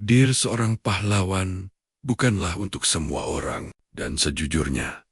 Takdir seorang pahlawan bukanlah untuk semua orang. Dan sejujurnya,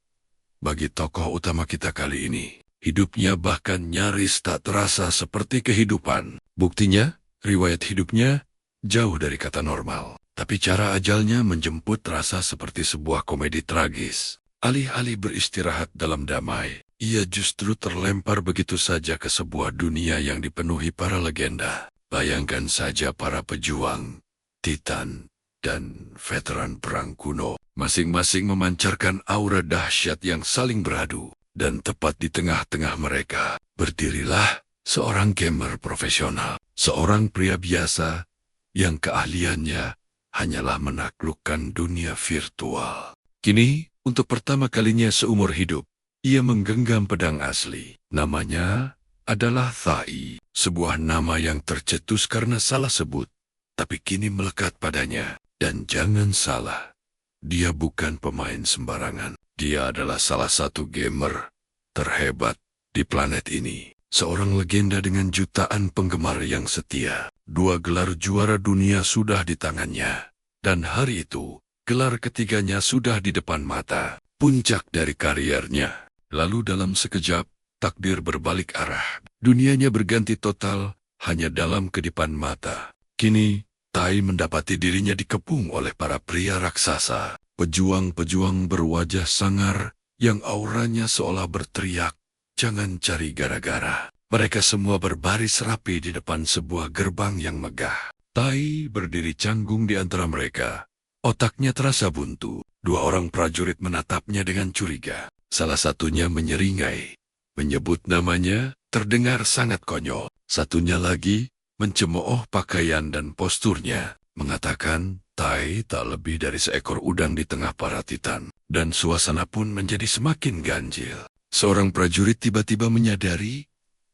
bagi tokoh utama kita kali ini, hidupnya bahkan nyaris tak terasa seperti kehidupan. Buktinya, riwayat hidupnya jauh dari kata normal. Tapi cara ajalnya menjemput rasa seperti sebuah komedi tragis. Alih-alih beristirahat dalam damai, ia justru terlempar begitu saja ke sebuah dunia yang dipenuhi para legenda. Bayangkan saja para pejuang, titan, dan veteran perang kuno, masing-masing memancarkan aura dahsyat yang saling beradu. Dan tepat di tengah-tengah mereka, berdirilah seorang gamer profesional. Seorang pria biasa yang keahliannya hanyalah menaklukkan dunia virtual. Kini, untuk pertama kalinya seumur hidup, ia menggenggam pedang asli. Namanya adalah Thai, sebuah nama yang tercetus karena salah sebut, tapi kini melekat padanya. Dan jangan salah, dia bukan pemain sembarangan. Dia adalah salah satu gamer terhebat di planet ini. Seorang legenda dengan jutaan penggemar yang setia. 2 gelar juara dunia sudah di tangannya. Dan hari itu, gelar ketiganya sudah di depan mata. Puncak dari karirnya. Lalu dalam sekejap, takdir berbalik arah. Dunianya berganti total hanya dalam kedipan mata. Kini, Tai mendapati dirinya dikepung oleh para pria raksasa. Pejuang-pejuang berwajah sangar yang auranya seolah berteriak, "Jangan cari gara-gara." Mereka semua berbaris rapi di depan sebuah gerbang yang megah. Tai berdiri canggung di antara mereka. Otaknya terasa buntu. 2 orang prajurit menatapnya dengan curiga. Salah satunya menyeringai. Menyebut namanya terdengar sangat konyol. Satunya lagi mencemooh pakaian dan posturnya, mengatakan Tai tak lebih dari seekor udang di tengah para titan. Dan suasana pun menjadi semakin ganjil. Seorang prajurit tiba-tiba menyadari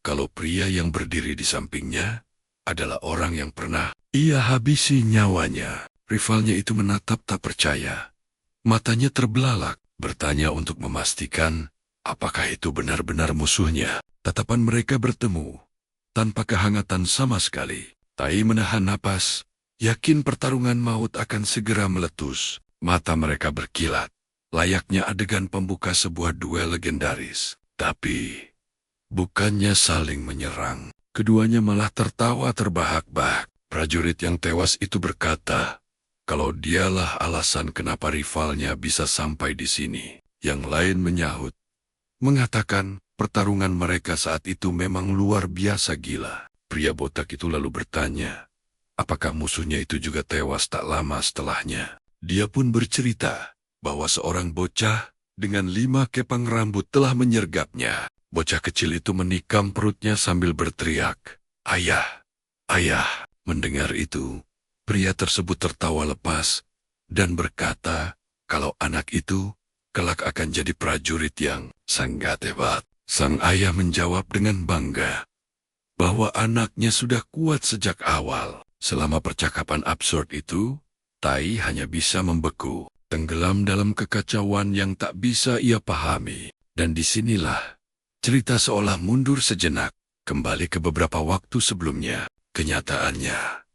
kalau pria yang berdiri di sampingnya adalah orang yang pernah ia habisi nyawanya. Rivalnya itu menatap tak percaya. Matanya terbelalak, bertanya untuk memastikan apakah itu benar-benar musuhnya. Tatapan mereka bertemu tanpa kehangatan sama sekali. Tai menahan napas, yakin pertarungan maut akan segera meletus. Mata mereka berkilat, layaknya adegan pembuka sebuah duel legendaris. Tapi, bukannya saling menyerang, keduanya malah tertawa terbahak-bahak. Prajurit yang tewas itu berkata, kalau dialah alasan kenapa rivalnya bisa sampai di sini. Yang lain menyahut, mengatakan, pertarungan mereka saat itu memang luar biasa gila. Pria botak itu lalu bertanya, apakah musuhnya itu juga tewas tak lama setelahnya? Dia pun bercerita bahwa seorang bocah dengan 5 kepang rambut telah menyergapnya. Bocah kecil itu menikam perutnya sambil berteriak, "Ayah, ayah!" Mendengar itu, pria tersebut tertawa lepas dan berkata kalau anak itu kelak akan jadi prajurit yang sangat hebat. Sang ayah menjawab dengan bangga bahwa anaknya sudah kuat sejak awal. Selama percakapan absurd itu, Tai hanya bisa membeku, tenggelam dalam kekacauan yang tak bisa ia pahami. Dan disinilah cerita seolah mundur sejenak, kembali ke beberapa waktu sebelumnya. Kenyataannya,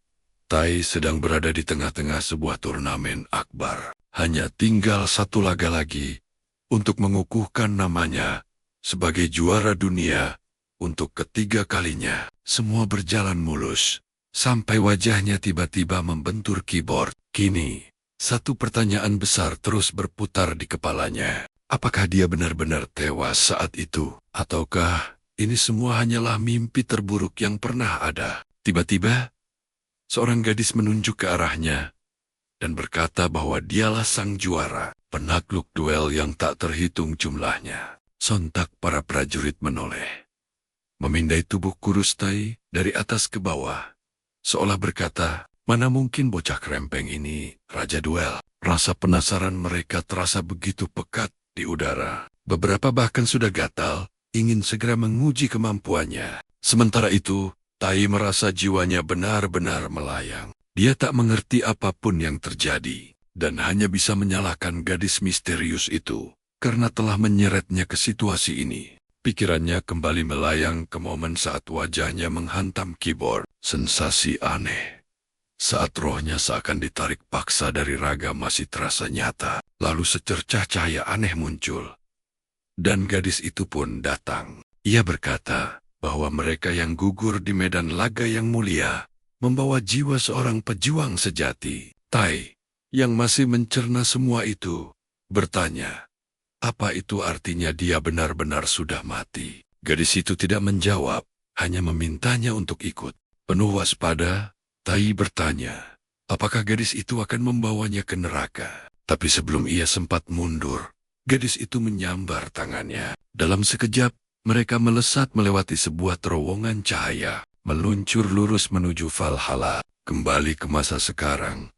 Tai sedang berada di tengah-tengah sebuah turnamen akbar. Hanya tinggal 1 laga lagi untuk mengukuhkan namanya sebagai juara dunia untuk ketiga kalinya. Semua berjalan mulus, sampai wajahnya tiba-tiba membentur keyboard. Kini, satu pertanyaan besar terus berputar di kepalanya. Apakah dia benar-benar tewas saat itu? Ataukah ini semua hanyalah mimpi terburuk yang pernah ada? Tiba-tiba, seorang gadis menunjuk ke arahnya dan berkata bahwa dialah sang juara, penakluk duel yang tak terhitung jumlahnya. Sontak para prajurit menoleh, memindai tubuh kurus Tai dari atas ke bawah, seolah berkata, mana mungkin bocah krempeng ini raja duel. Rasa penasaran mereka terasa begitu pekat di udara. Beberapa bahkan sudah gatal, ingin segera menguji kemampuannya. Sementara itu, Tai merasa jiwanya benar-benar melayang. Dia tak mengerti apapun yang terjadi, dan hanya bisa menyalahkan gadis misterius itu karena telah menyeretnya ke situasi ini. Pikirannya kembali melayang ke momen saat wajahnya menghantam keyboard. Sensasi aneh Saat rohnya seakan ditarik paksa dari raga masih terasa nyata, lalu secercah cahaya aneh muncul. Dan gadis itu pun datang. Ia berkata bahwa mereka yang gugur di medan laga yang mulia membawa jiwa seorang pejuang sejati. Tai, yang masih mencerna semua itu, bertanya, apa itu artinya dia benar-benar sudah mati? Gadis itu tidak menjawab, hanya memintanya untuk ikut. Penuh waspada, Tai bertanya, apakah gadis itu akan membawanya ke neraka? Tapi sebelum ia sempat mundur, gadis itu menyambar tangannya. Dalam sekejap, mereka melesat melewati sebuah terowongan cahaya, meluncur lurus menuju Valhalla. Kembali ke masa sekarang,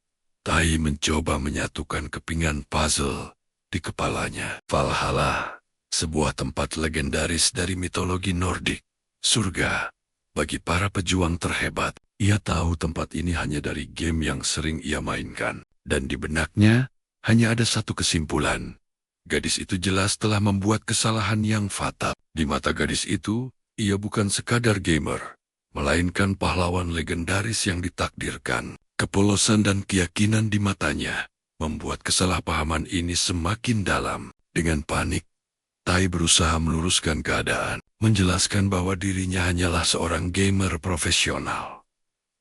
Tai mencoba menyatukan kepingan puzzle di kepalanya. Valhalla, sebuah tempat legendaris dari mitologi Nordik, surga bagi para pejuang terhebat. Ia tahu tempat ini hanya dari game yang sering ia mainkan, dan di benaknya hanya ada satu kesimpulan. Gadis itu jelas telah membuat kesalahan yang fatal. Di mata gadis itu, ia bukan sekadar gamer, melainkan pahlawan legendaris yang ditakdirkan. Kepolosan dan keyakinan di matanya membuat kesalahpahaman ini semakin dalam. Dengan panik, Tai berusaha meluruskan keadaan, menjelaskan bahwa dirinya hanyalah seorang gamer profesional,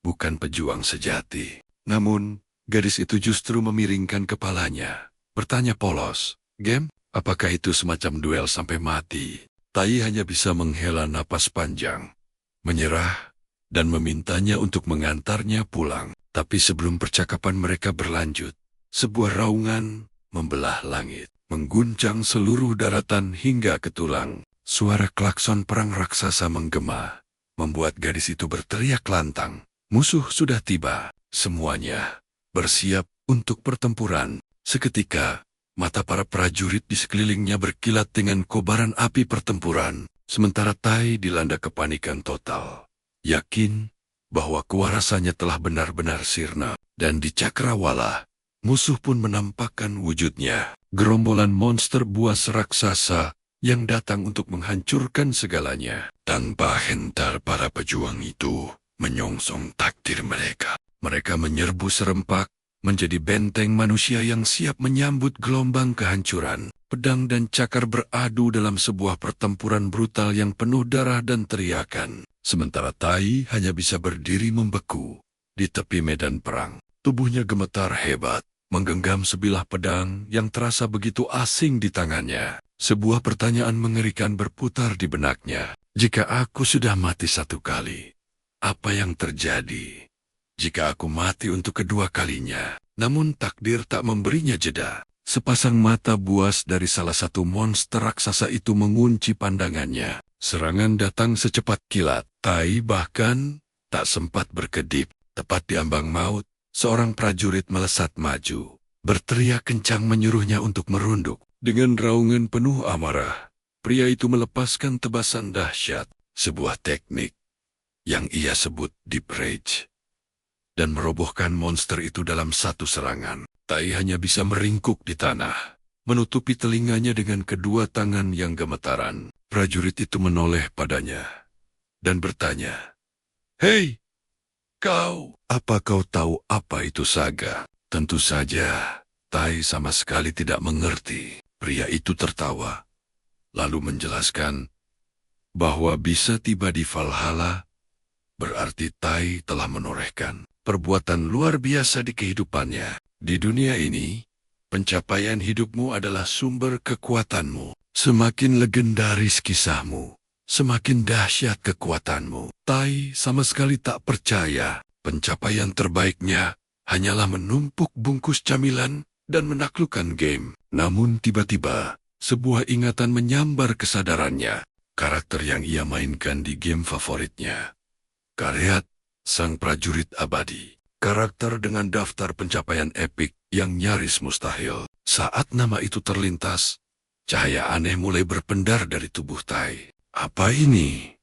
bukan pejuang sejati. Namun, gadis itu justru memiringkan kepalanya, bertanya polos, game? Apakah itu semacam duel sampai mati? Tai hanya bisa menghela napas panjang, menyerah, dan memintanya untuk mengantarnya pulang. Tapi sebelum percakapan mereka berlanjut, sebuah raungan membelah langit, mengguncang seluruh daratan hingga ke tulang. Suara klakson perang raksasa menggema, membuat gadis itu berteriak lantang. Musuh sudah tiba, semuanya bersiap untuk pertempuran. Seketika, mata para prajurit di sekelilingnya berkilat dengan kobaran api pertempuran, sementara Tai dilanda kepanikan total. Yakin bahwa kewarasannya telah benar-benar sirna, dan di cakrawala, musuh pun menampakkan wujudnya. Gerombolan monster buas raksasa yang datang untuk menghancurkan segalanya. Tanpa hentar para pejuang itu menyongsong takdir mereka. Mereka menyerbu serempak, menjadi benteng manusia yang siap menyambut gelombang kehancuran. Pedang dan cakar beradu dalam sebuah pertempuran brutal yang penuh darah dan teriakan. Sementara Tai hanya bisa berdiri membeku di tepi medan perang. Tubuhnya gemetar hebat, menggenggam sebilah pedang yang terasa begitu asing di tangannya. Sebuah pertanyaan mengerikan berputar di benaknya. Jika aku sudah mati satu kali, apa yang terjadi jika aku mati untuk kedua kalinya? Namun takdir tak memberinya jeda. Sepasang mata buas dari salah satu monster raksasa itu mengunci pandangannya. Serangan datang secepat kilat. Tai bahkan tak sempat berkedip. Tepat di ambang maut, seorang prajurit melesat maju, berteriak kencang menyuruhnya untuk merunduk. Dengan raungan penuh amarah, pria itu melepaskan tebasan dahsyat, sebuah teknik yang ia sebut Deep Rage, dan merobohkan monster itu dalam satu serangan. Tai hanya bisa meringkuk di tanah, menutupi telinganya dengan kedua tangan yang gemetaran. Prajurit itu menoleh padanya dan bertanya, "Hei, apa kau tahu apa itu saga?" Tentu saja, Tai sama sekali tidak mengerti. Pria itu tertawa, lalu menjelaskan bahwa bisa tiba di Valhalla berarti Tai telah menorehkan perbuatan luar biasa di kehidupannya. Di dunia ini, pencapaian hidupmu adalah sumber kekuatanmu. Semakin legendaris kisahmu, semakin dahsyat kekuatanmu. Tai sama sekali tak percaya pencapaian terbaiknya hanyalah menumpuk bungkus camilan dan menaklukkan game. Namun tiba-tiba, sebuah ingatan menyambar kesadarannya. Karakter yang ia mainkan di game favoritnya, Karyat, sang prajurit abadi. Karakter dengan daftar pencapaian epik yang nyaris mustahil. Saat nama itu terlintas, cahaya aneh mulai berpendar dari tubuh Tai. Apa ini?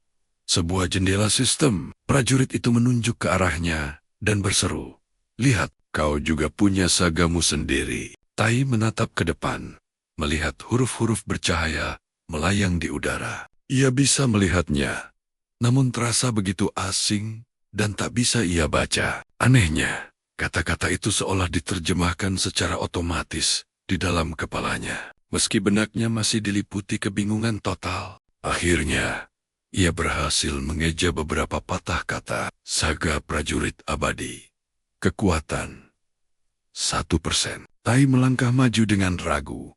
Sebuah jendela sistem. Prajurit itu menunjuk ke arahnya dan berseru, "Lihat, kau juga punya sagamu sendiri." Tai menatap ke depan, melihat huruf-huruf bercahaya melayang di udara. Ia bisa melihatnya, namun terasa begitu asing dan tak bisa ia baca. Anehnya, kata-kata itu seolah diterjemahkan secara otomatis di dalam kepalanya. Meski benaknya masih diliputi kebingungan total, akhirnya ia berhasil mengeja beberapa patah kata. Saga prajurit abadi. Kekuatan 1%. Tai melangkah maju dengan ragu.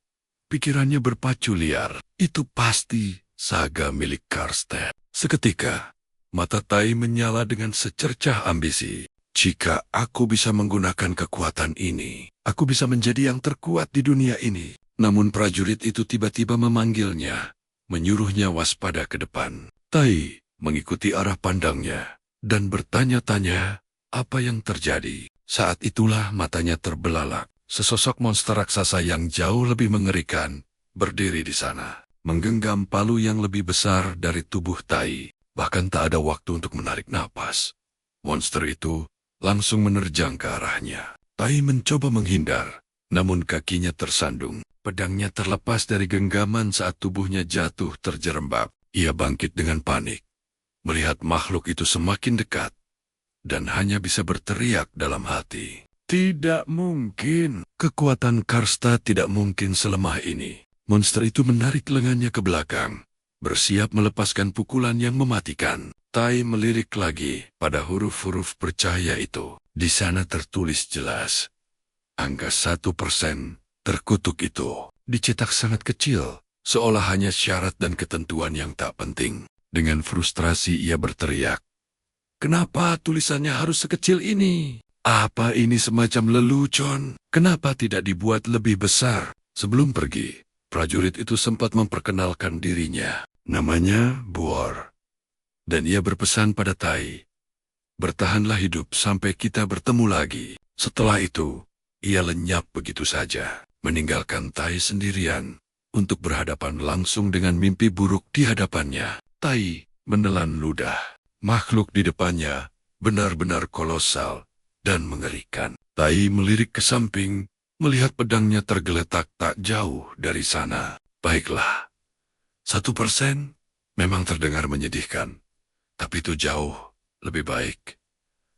Pikirannya berpacu liar. Itu pasti saga milik Karstead. Seketika, mata Tai menyala dengan secercah ambisi. Jika aku bisa menggunakan kekuatan ini, aku bisa menjadi yang terkuat di dunia ini. Namun prajurit itu tiba-tiba memanggilnya, menyuruhnya waspada ke depan. Tai mengikuti arah pandangnya dan bertanya-tanya apa yang terjadi. Saat itulah matanya terbelalak. Sesosok monster raksasa yang jauh lebih mengerikan berdiri di sana, menggenggam palu yang lebih besar dari tubuh Tai. Bahkan tak ada waktu untuk menarik napas. Monster itu langsung menerjang ke arahnya. Tai mencoba menghindar, namun kakinya tersandung. Pedangnya terlepas dari genggaman saat tubuhnya jatuh terjerembab. Ia bangkit dengan panik, melihat makhluk itu semakin dekat, dan hanya bisa berteriak dalam hati. Tidak mungkin. Kekuatan Karstead tidak mungkin selemah ini. Monster itu menarik lengannya ke belakang, bersiap melepaskan pukulan yang mematikan. Tai melirik lagi pada huruf-huruf bercahaya itu. Di sana tertulis jelas. Angka 1%. Terkutuk itu dicetak sangat kecil, seolah hanya syarat dan ketentuan yang tak penting. Dengan frustrasi ia berteriak, "Kenapa tulisannya harus sekecil ini? Apa ini semacam lelucon? Kenapa tidak dibuat lebih besar?" Sebelum pergi, prajurit itu sempat memperkenalkan dirinya. Namanya Buor. Dan ia berpesan pada Tai, "Bertahanlah hidup sampai kita bertemu lagi." Setelah itu, ia lenyap begitu saja, meninggalkan Tai sendirian untuk berhadapan langsung dengan mimpi buruk di hadapannya. Tai menelan ludah. Makhluk di depannya benar-benar kolosal dan mengerikan. Tai melirik ke samping, melihat pedangnya tergeletak tak jauh dari sana. Baiklah, 1% memang terdengar menyedihkan, tapi itu jauh lebih baik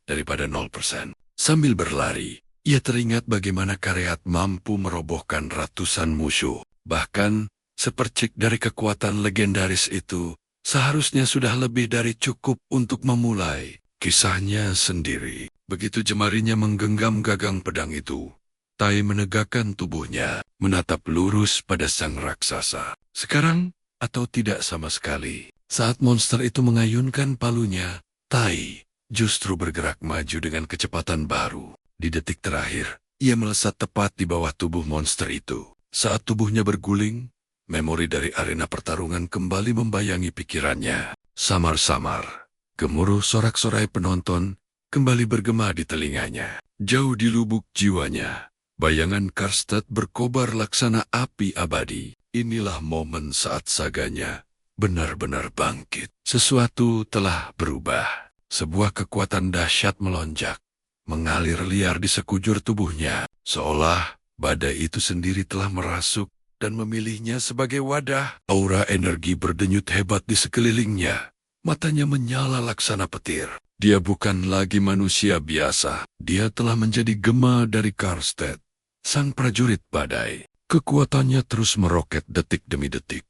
daripada 0%. Sambil berlari, ia teringat bagaimana Kareat mampu merobohkan ratusan musuh. Bahkan, sepercik dari kekuatan legendaris itu seharusnya sudah lebih dari cukup untuk memulai kisahnya sendiri. Begitu jemarinya menggenggam gagang pedang itu, Tai menegakkan tubuhnya, menatap lurus pada sang raksasa. Sekarang atau tidak sama sekali. Saat monster itu mengayunkan palunya, Tai justru bergerak maju dengan kecepatan baru. Di detik terakhir, ia melesat tepat di bawah tubuh monster itu. Saat tubuhnya berguling, memori dari arena pertarungan kembali membayangi pikirannya. Samar-samar, gemuruh sorak-sorai penonton kembali bergema di telinganya. Jauh di lubuk jiwanya, bayangan Karstead berkobar laksana api abadi. Inilah momen saat saganya benar-benar bangkit. Sesuatu telah berubah. Sebuah kekuatan dahsyat melonjak, mengalir liar di sekujur tubuhnya, seolah badai itu sendiri telah merasuk dan memilihnya sebagai wadah. Aura energi berdenyut hebat di sekelilingnya. Matanya menyala laksana petir. Dia bukan lagi manusia biasa. Dia telah menjadi gema dari Karstead, sang prajurit badai. Kekuatannya terus meroket detik demi detik.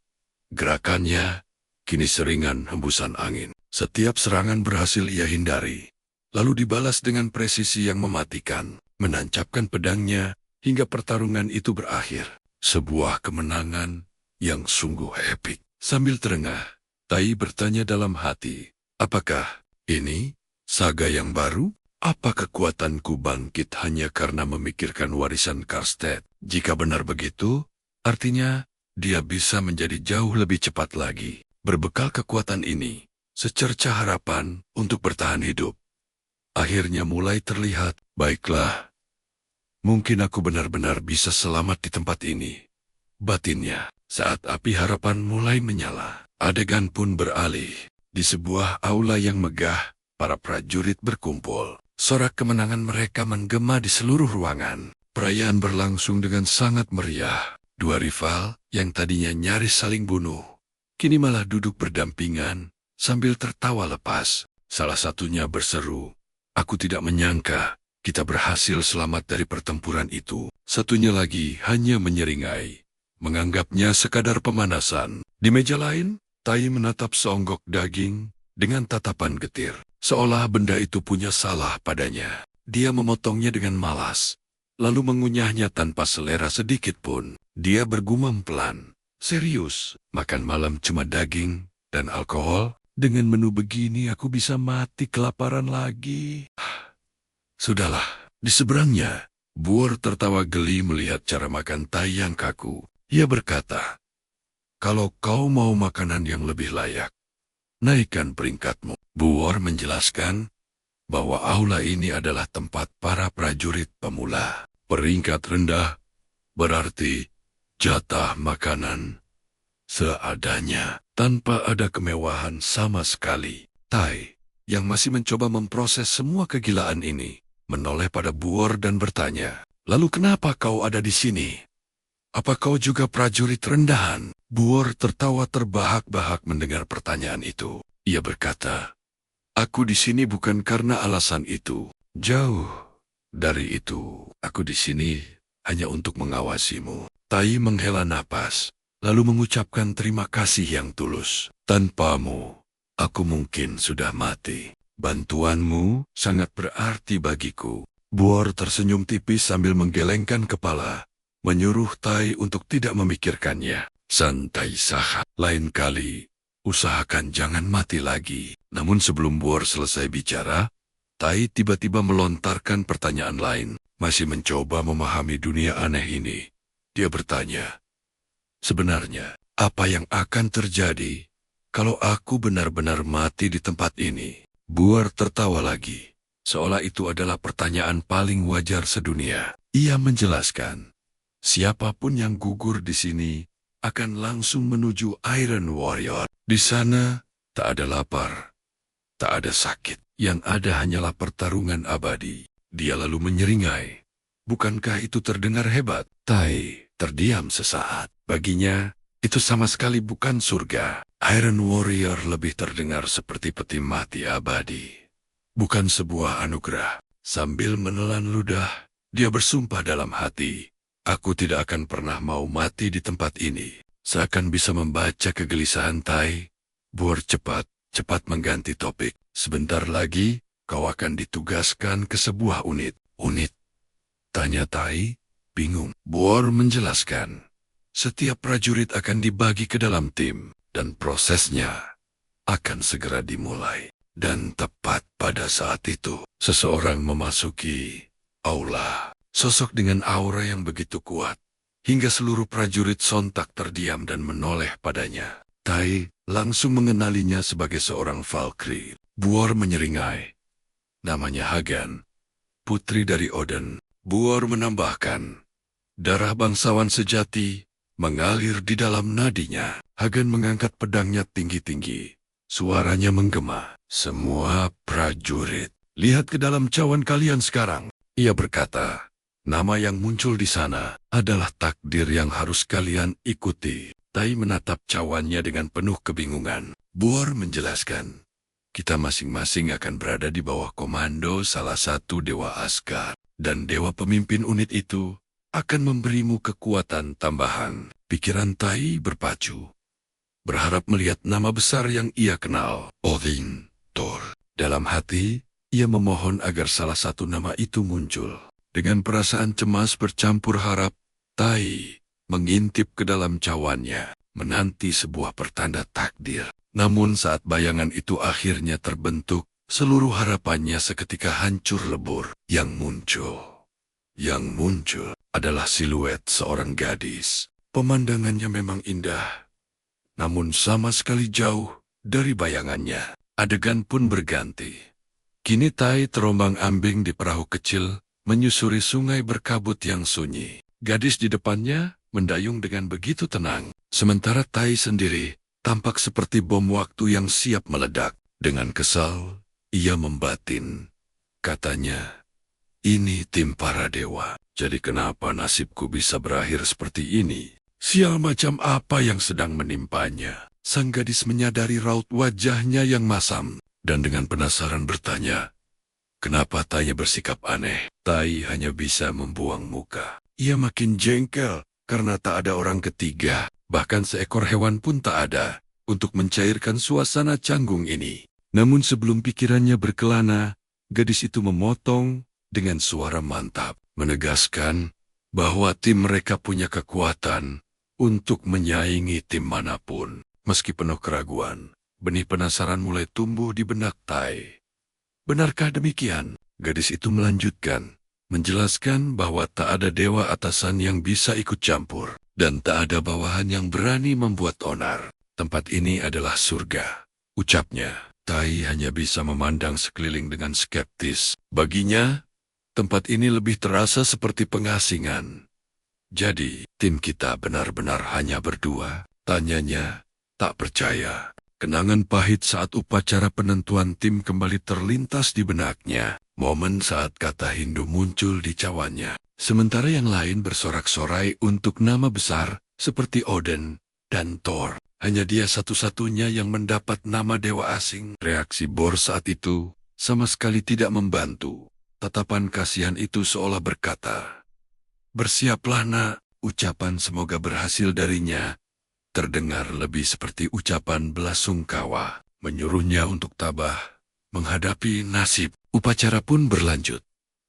Gerakannya kini seringan hembusan angin. Setiap serangan berhasil ia hindari, lalu dibalas dengan presisi yang mematikan, menancapkan pedangnya hingga pertarungan itu berakhir. Sebuah kemenangan yang sungguh epik. Sambil terengah, Tai bertanya dalam hati, apakah ini saga yang baru? Apa kekuatanku bangkit hanya karena memikirkan warisan Karstead? Jika benar begitu, artinya dia bisa menjadi jauh lebih cepat lagi. Berbekal kekuatan ini, secercah harapan untuk bertahan hidup akhirnya mulai terlihat. Baiklah, mungkin aku benar-benar bisa selamat di tempat ini, batinnya. Saat api harapan mulai menyala, adegan pun beralih. Di sebuah aula yang megah, para prajurit berkumpul. Sorak kemenangan mereka menggema di seluruh ruangan. Perayaan berlangsung dengan sangat meriah. Dua rival yang tadinya nyaris saling bunuh, kini malah duduk berdampingan sambil tertawa lepas. Salah satunya berseru, Aku tidak menyangka kita berhasil selamat dari pertempuran itu. Satunya lagi hanya menyeringai, menganggapnya sekadar pemanasan. Di meja lain, Tai menatap seonggok daging dengan tatapan getir, seolah benda itu punya salah padanya. Dia memotongnya dengan malas, lalu mengunyahnya tanpa selera sedikit pun. Dia bergumam pelan, serius, makan malam cuma daging dan alkohol? Dengan menu begini aku bisa mati kelaparan lagi. Sudahlah, di seberangnya, Boer tertawa geli melihat cara makan Tai yang kaku. Ia berkata, kalau kau mau makanan yang lebih layak, naikkan peringkatmu. Boer menjelaskan bahwa aula ini adalah tempat para prajurit pemula. Peringkat rendah berarti jatah makanan seadanya, tanpa ada kemewahan sama sekali. Tai, yang masih mencoba memproses semua kegilaan ini, menoleh pada Boer dan bertanya, lalu kenapa kau ada di sini? Apa kau juga prajurit rendahan? Boer tertawa terbahak-bahak mendengar pertanyaan itu. Ia berkata, aku di sini bukan karena alasan itu. Jauh dari itu, aku di sini hanya untuk mengawasimu. Tai menghela napas, lalu mengucapkan terima kasih yang tulus. Tanpamu, aku mungkin sudah mati. Bantuanmu sangat berarti bagiku. Boer tersenyum tipis sambil menggelengkan kepala, menyuruh Tai untuk tidak memikirkannya. Santai saja, lain kali usahakan jangan mati lagi. Namun sebelum Boer selesai bicara, Tai tiba-tiba melontarkan pertanyaan lain. Masih mencoba memahami dunia aneh ini, dia bertanya, sebenarnya, apa yang akan terjadi kalau aku benar-benar mati di tempat ini? Boer tertawa lagi, seolah itu adalah pertanyaan paling wajar sedunia. Ia menjelaskan, siapapun yang gugur di sini akan langsung menuju Iron Warrior. Di sana, tak ada lapar, tak ada sakit, yang ada hanyalah pertarungan abadi. Dia lalu menyeringai. Bukankah itu terdengar hebat? Tai terdiam sesaat. Baginya, itu sama sekali bukan surga. Iron Warrior lebih terdengar seperti peti mati abadi, bukan sebuah anugerah. Sambil menelan ludah, dia bersumpah dalam hati, aku tidak akan pernah mau mati di tempat ini. Seakan bisa membaca kegelisahan Tai, Boer cepat mengganti topik. Sebentar lagi, kau akan ditugaskan ke sebuah unit. Unit? Tanya Tai, bingung. Boer menjelaskan, setiap prajurit akan dibagi ke dalam tim, dan prosesnya akan segera dimulai. Dan tepat pada saat itu, seseorang memasuki aula. Sosok dengan aura yang begitu kuat, hingga seluruh prajurit sontak terdiam dan menoleh padanya. Tai langsung mengenalinya sebagai seorang Valkyrie. Boer menyeringai. Namanya Hagan, putri dari Odin. Boer menambahkan, darah bangsawan sejati mengalir di dalam nadinya. Hagan mengangkat pedangnya tinggi-tinggi. Suaranya menggema. Semua prajurit, lihat ke dalam cawan kalian sekarang. Ia berkata, nama yang muncul di sana adalah takdir yang harus kalian ikuti. Tai menatap cawannya dengan penuh kebingungan. Boer menjelaskan, kita masing-masing akan berada di bawah komando salah satu dewa Asgard. Dan dewa pemimpin unit itu akan memberimu kekuatan tambahan. Pikiran Tai berpacu, berharap melihat nama besar yang ia kenal, Odin, Thor. Dalam hati, ia memohon agar salah satu nama itu muncul. Dengan perasaan cemas bercampur harap, Tai mengintip ke dalam cawannya, menanti sebuah pertanda takdir. Namun saat bayangan itu akhirnya terbentuk, seluruh harapannya seketika hancur lebur. Yang muncul adalah siluet seorang gadis. Pemandangannya memang indah, namun sama sekali jauh dari bayangannya. Adegan pun berganti. Kini Tai terombang-ambing di perahu kecil, menyusuri sungai berkabut yang sunyi. Gadis di depannya mendayung dengan begitu tenang, sementara Tai sendiri tampak seperti bom waktu yang siap meledak. Dengan kesal, ia membatin. Katanya, ini tim para dewa, jadi kenapa nasibku bisa berakhir seperti ini? Sial macam apa yang sedang menimpanya? Sang gadis menyadari raut wajahnya yang masam, dan dengan penasaran bertanya, Kenapa Tai bersikap aneh? Tai hanya bisa membuang muka. Ia makin jengkel karena tak ada orang ketiga, bahkan seekor hewan pun tak ada, untuk mencairkan suasana canggung ini. Namun sebelum pikirannya berkelana, gadis itu memotong dengan suara mantap, menegaskan bahwa tim mereka punya kekuatan untuk menyaingi tim manapun. Meski penuh keraguan, benih penasaran mulai tumbuh di benak Tai. Benarkah demikian? Gadis itu melanjutkan, menjelaskan bahwa tak ada dewa atasan yang bisa ikut campur, dan tak ada bawahan yang berani membuat onar. Tempat ini adalah surga, ucapnya. Tai hanya bisa memandang sekeliling dengan skeptis. Baginya, tempat ini lebih terasa seperti pengasingan. Jadi, tim kita benar-benar hanya berdua? Tanyanya, tak percaya. Kenangan pahit saat upacara penentuan tim kembali terlintas di benaknya. Momen saat kata Hindu muncul di cawannya. Sementara yang lain bersorak-sorai untuk nama besar seperti Odin dan Thor. Hanya dia satu-satunya yang mendapat nama dewa asing. Reaksi Bor saat itu sama sekali tidak membantu. Tatapan kasihan itu seolah berkata, "Bersiaplah nak." Ucapan semoga berhasil darinya terdengar lebih seperti ucapan belasungkawa, menyuruhnya untuk tabah menghadapi nasib. Upacara pun berlanjut.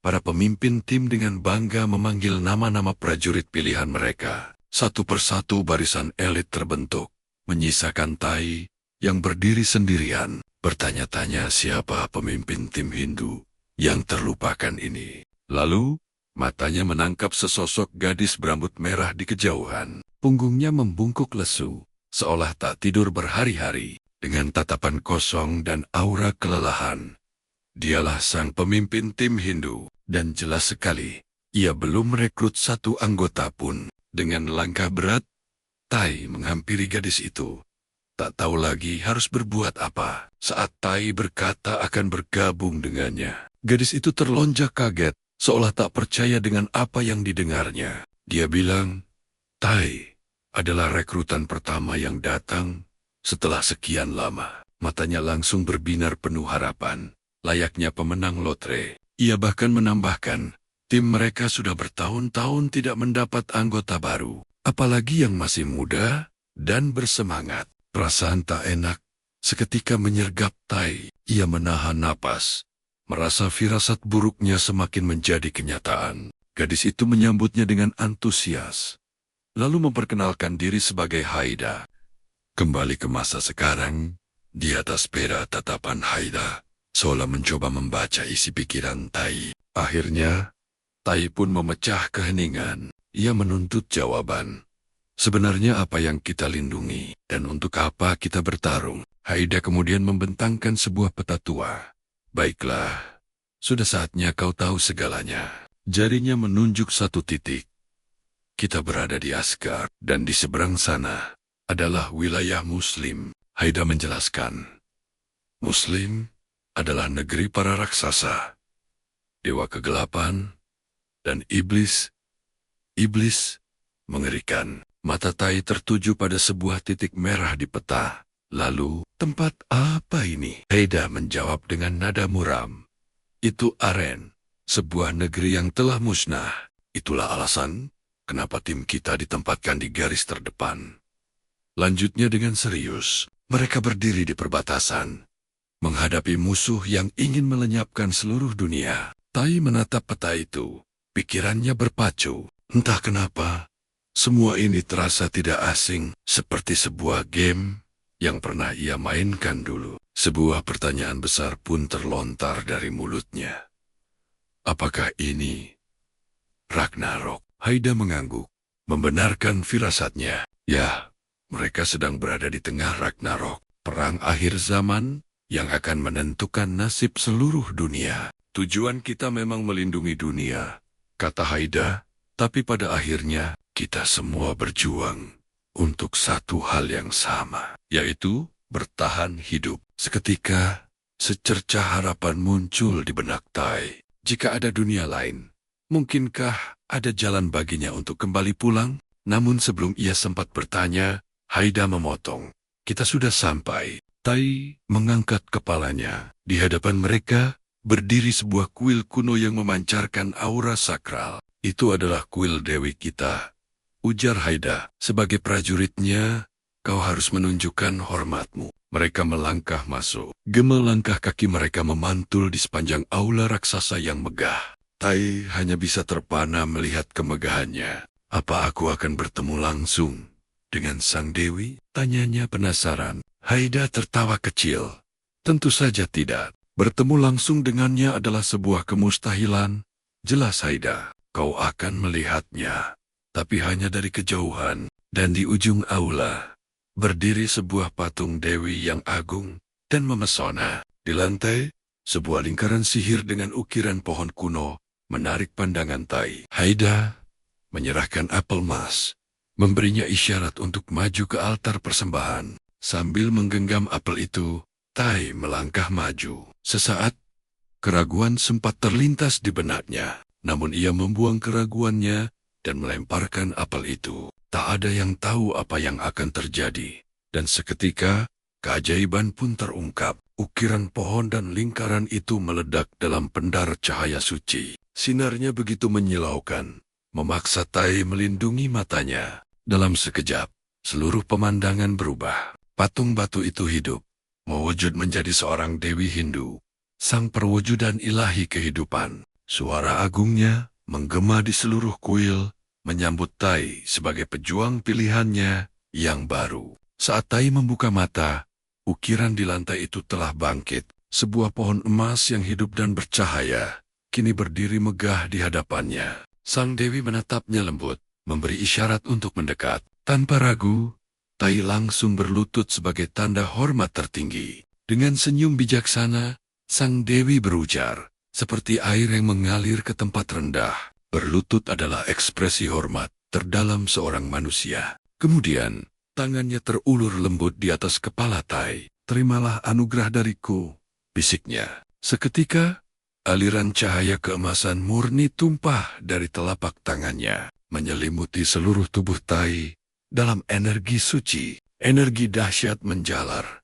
Para pemimpin tim dengan bangga memanggil nama-nama prajurit pilihan mereka. Satu persatu barisan elit terbentuk, menyisakan Tai yang berdiri sendirian, bertanya-tanya siapa pemimpin tim Hindu yang terlupakan ini. Lalu, matanya menangkap sesosok gadis berambut merah di kejauhan. Punggungnya membungkuk lesu, seolah tak tidur berhari-hari, dengan tatapan kosong dan aura kelelahan. Dialah sang pemimpin tim Hindu, dan jelas sekali, ia belum merekrut satu anggota pun. Dengan langkah berat, Tai menghampiri gadis itu. Tak tahu lagi harus berbuat apa. Saat Tai berkata akan bergabung dengannya, gadis itu terlonjak kaget, seolah tak percaya dengan apa yang didengarnya. Dia bilang, "Tai adalah rekrutan pertama yang datang setelah sekian lama." Matanya langsung berbinar penuh harapan, layaknya pemenang lotre. Ia bahkan menambahkan, tim mereka sudah bertahun-tahun tidak mendapat anggota baru, apalagi yang masih muda dan bersemangat. Perasaan tak enak seketika menyergap Tai. Ia menahan napas, merasa firasat buruknya semakin menjadi kenyataan. Gadis itu menyambutnya dengan antusias, lalu memperkenalkan diri sebagai Haida. Kembali ke masa sekarang, di atas pera tatapan Haida, seolah mencoba membaca isi pikiran Tai. Akhirnya, Tai pun memecah keheningan. Ia menuntut jawaban. Sebenarnya apa yang kita lindungi, dan untuk apa kita bertarung? Haida kemudian membentangkan sebuah peta tua. Baiklah, sudah saatnya kau tahu segalanya. Jarinya menunjuk satu titik. Kita berada di Asgard, dan di seberang sana adalah wilayah Muslim. Haida menjelaskan, Muslim adalah negeri para raksasa, dewa kegelapan, dan iblis. Iblis mengerikan. Mata Tai tertuju pada sebuah titik merah di peta. Lalu, tempat apa ini? Haida menjawab dengan nada muram. Itu Aren, sebuah negeri yang telah musnah. Itulah alasan kenapa tim kita ditempatkan di garis terdepan. Lanjutnya dengan serius, mereka berdiri di perbatasan, menghadapi musuh yang ingin melenyapkan seluruh dunia. Tai menatap peta itu, pikirannya berpacu. Entah kenapa, semua ini terasa tidak asing, seperti sebuah game yang pernah ia mainkan dulu. Sebuah pertanyaan besar pun terlontar dari mulutnya. Apakah ini Ragnarok? Haida mengangguk, membenarkan firasatnya. Ya, mereka sedang berada di tengah Ragnarok, perang akhir zaman yang akan menentukan nasib seluruh dunia. Tujuan kita memang melindungi dunia, kata Haida, tapi pada akhirnya kita semua berjuang untuk satu hal yang sama, yaitu bertahan hidup. Seketika, secercah harapan muncul di benak Tai. Jika ada dunia lain, mungkinkah ada jalan baginya untuk kembali pulang? Namun sebelum ia sempat bertanya, Haida memotong. Kita sudah sampai. Tai mengangkat kepalanya. Di hadapan mereka, berdiri sebuah kuil kuno yang memancarkan aura sakral. Itu adalah kuil Dewi kita, ujar Haida. Sebagai prajuritnya, kau harus menunjukkan hormatmu. Mereka melangkah masuk. Gema langkah kaki mereka memantul di sepanjang aula raksasa yang megah. Tai hanya bisa terpana melihat kemegahannya. Apa aku akan bertemu langsung dengan sang dewi? Tanyanya penasaran. Haida tertawa kecil. Tentu saja tidak. Bertemu langsung dengannya adalah sebuah kemustahilan. Jelas Haida, kau akan melihatnya. Tapi hanya dari kejauhan. Dan di ujung aula berdiri sebuah patung dewi yang agung dan memesona. Di lantai, sebuah lingkaran sihir dengan ukiran pohon kuno menarik pandangan Tai. Haida menyerahkan apel emas, memberinya isyarat untuk maju ke altar persembahan. Sambil menggenggam apel itu, Tai melangkah maju. Sesaat, keraguan sempat terlintas di benaknya. Namun ia membuang keraguannya dan melemparkan apel itu. Tak ada yang tahu apa yang akan terjadi. Dan seketika, keajaiban pun terungkap. Ukiran pohon dan lingkaran itu meledak dalam pendar cahaya suci. Sinarnya begitu menyilaukan, memaksa Tai melindungi matanya. Dalam sekejap, seluruh pemandangan berubah. Patung batu itu hidup, mewujud menjadi seorang dewi Hindu, sang perwujudan ilahi kehidupan. Suara agungnya menggema di seluruh kuil, menyambut Tai sebagai pejuang pilihannya yang baru. Saat Tai membuka mata, ukiran di lantai itu telah bangkit. Sebuah pohon emas yang hidup dan bercahaya kini berdiri megah di hadapannya. Sang dewi menatapnya lembut, memberi isyarat untuk mendekat. Tanpa ragu, Tai langsung berlutut sebagai tanda hormat tertinggi. Dengan senyum bijaksana, sang dewi berujar, seperti air yang mengalir ke tempat rendah. Berlutut adalah ekspresi hormat terdalam seorang manusia. Kemudian, tangannya terulur lembut di atas kepala Tai. Terimalah anugerah dariku, bisiknya. Seketika, aliran cahaya keemasan murni tumpah dari telapak tangannya, menyelimuti seluruh tubuh Tai dalam energi suci. Energi dahsyat menjalar,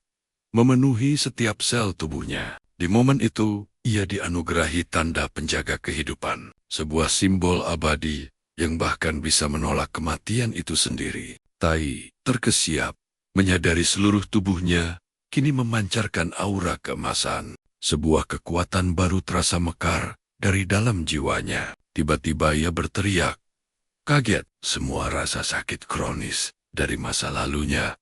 memenuhi setiap sel tubuhnya. Di momen itu, ia dianugerahi tanda penjaga kehidupan. Sebuah simbol abadi yang bahkan bisa menolak kematian itu sendiri. Tai terkesiap, menyadari seluruh tubuhnya kini memancarkan aura keemasan. Sebuah kekuatan baru terasa mekar dari dalam jiwanya. Tiba-tiba ia berteriak. Kaget, semua rasa sakit kronis dari masa lalunya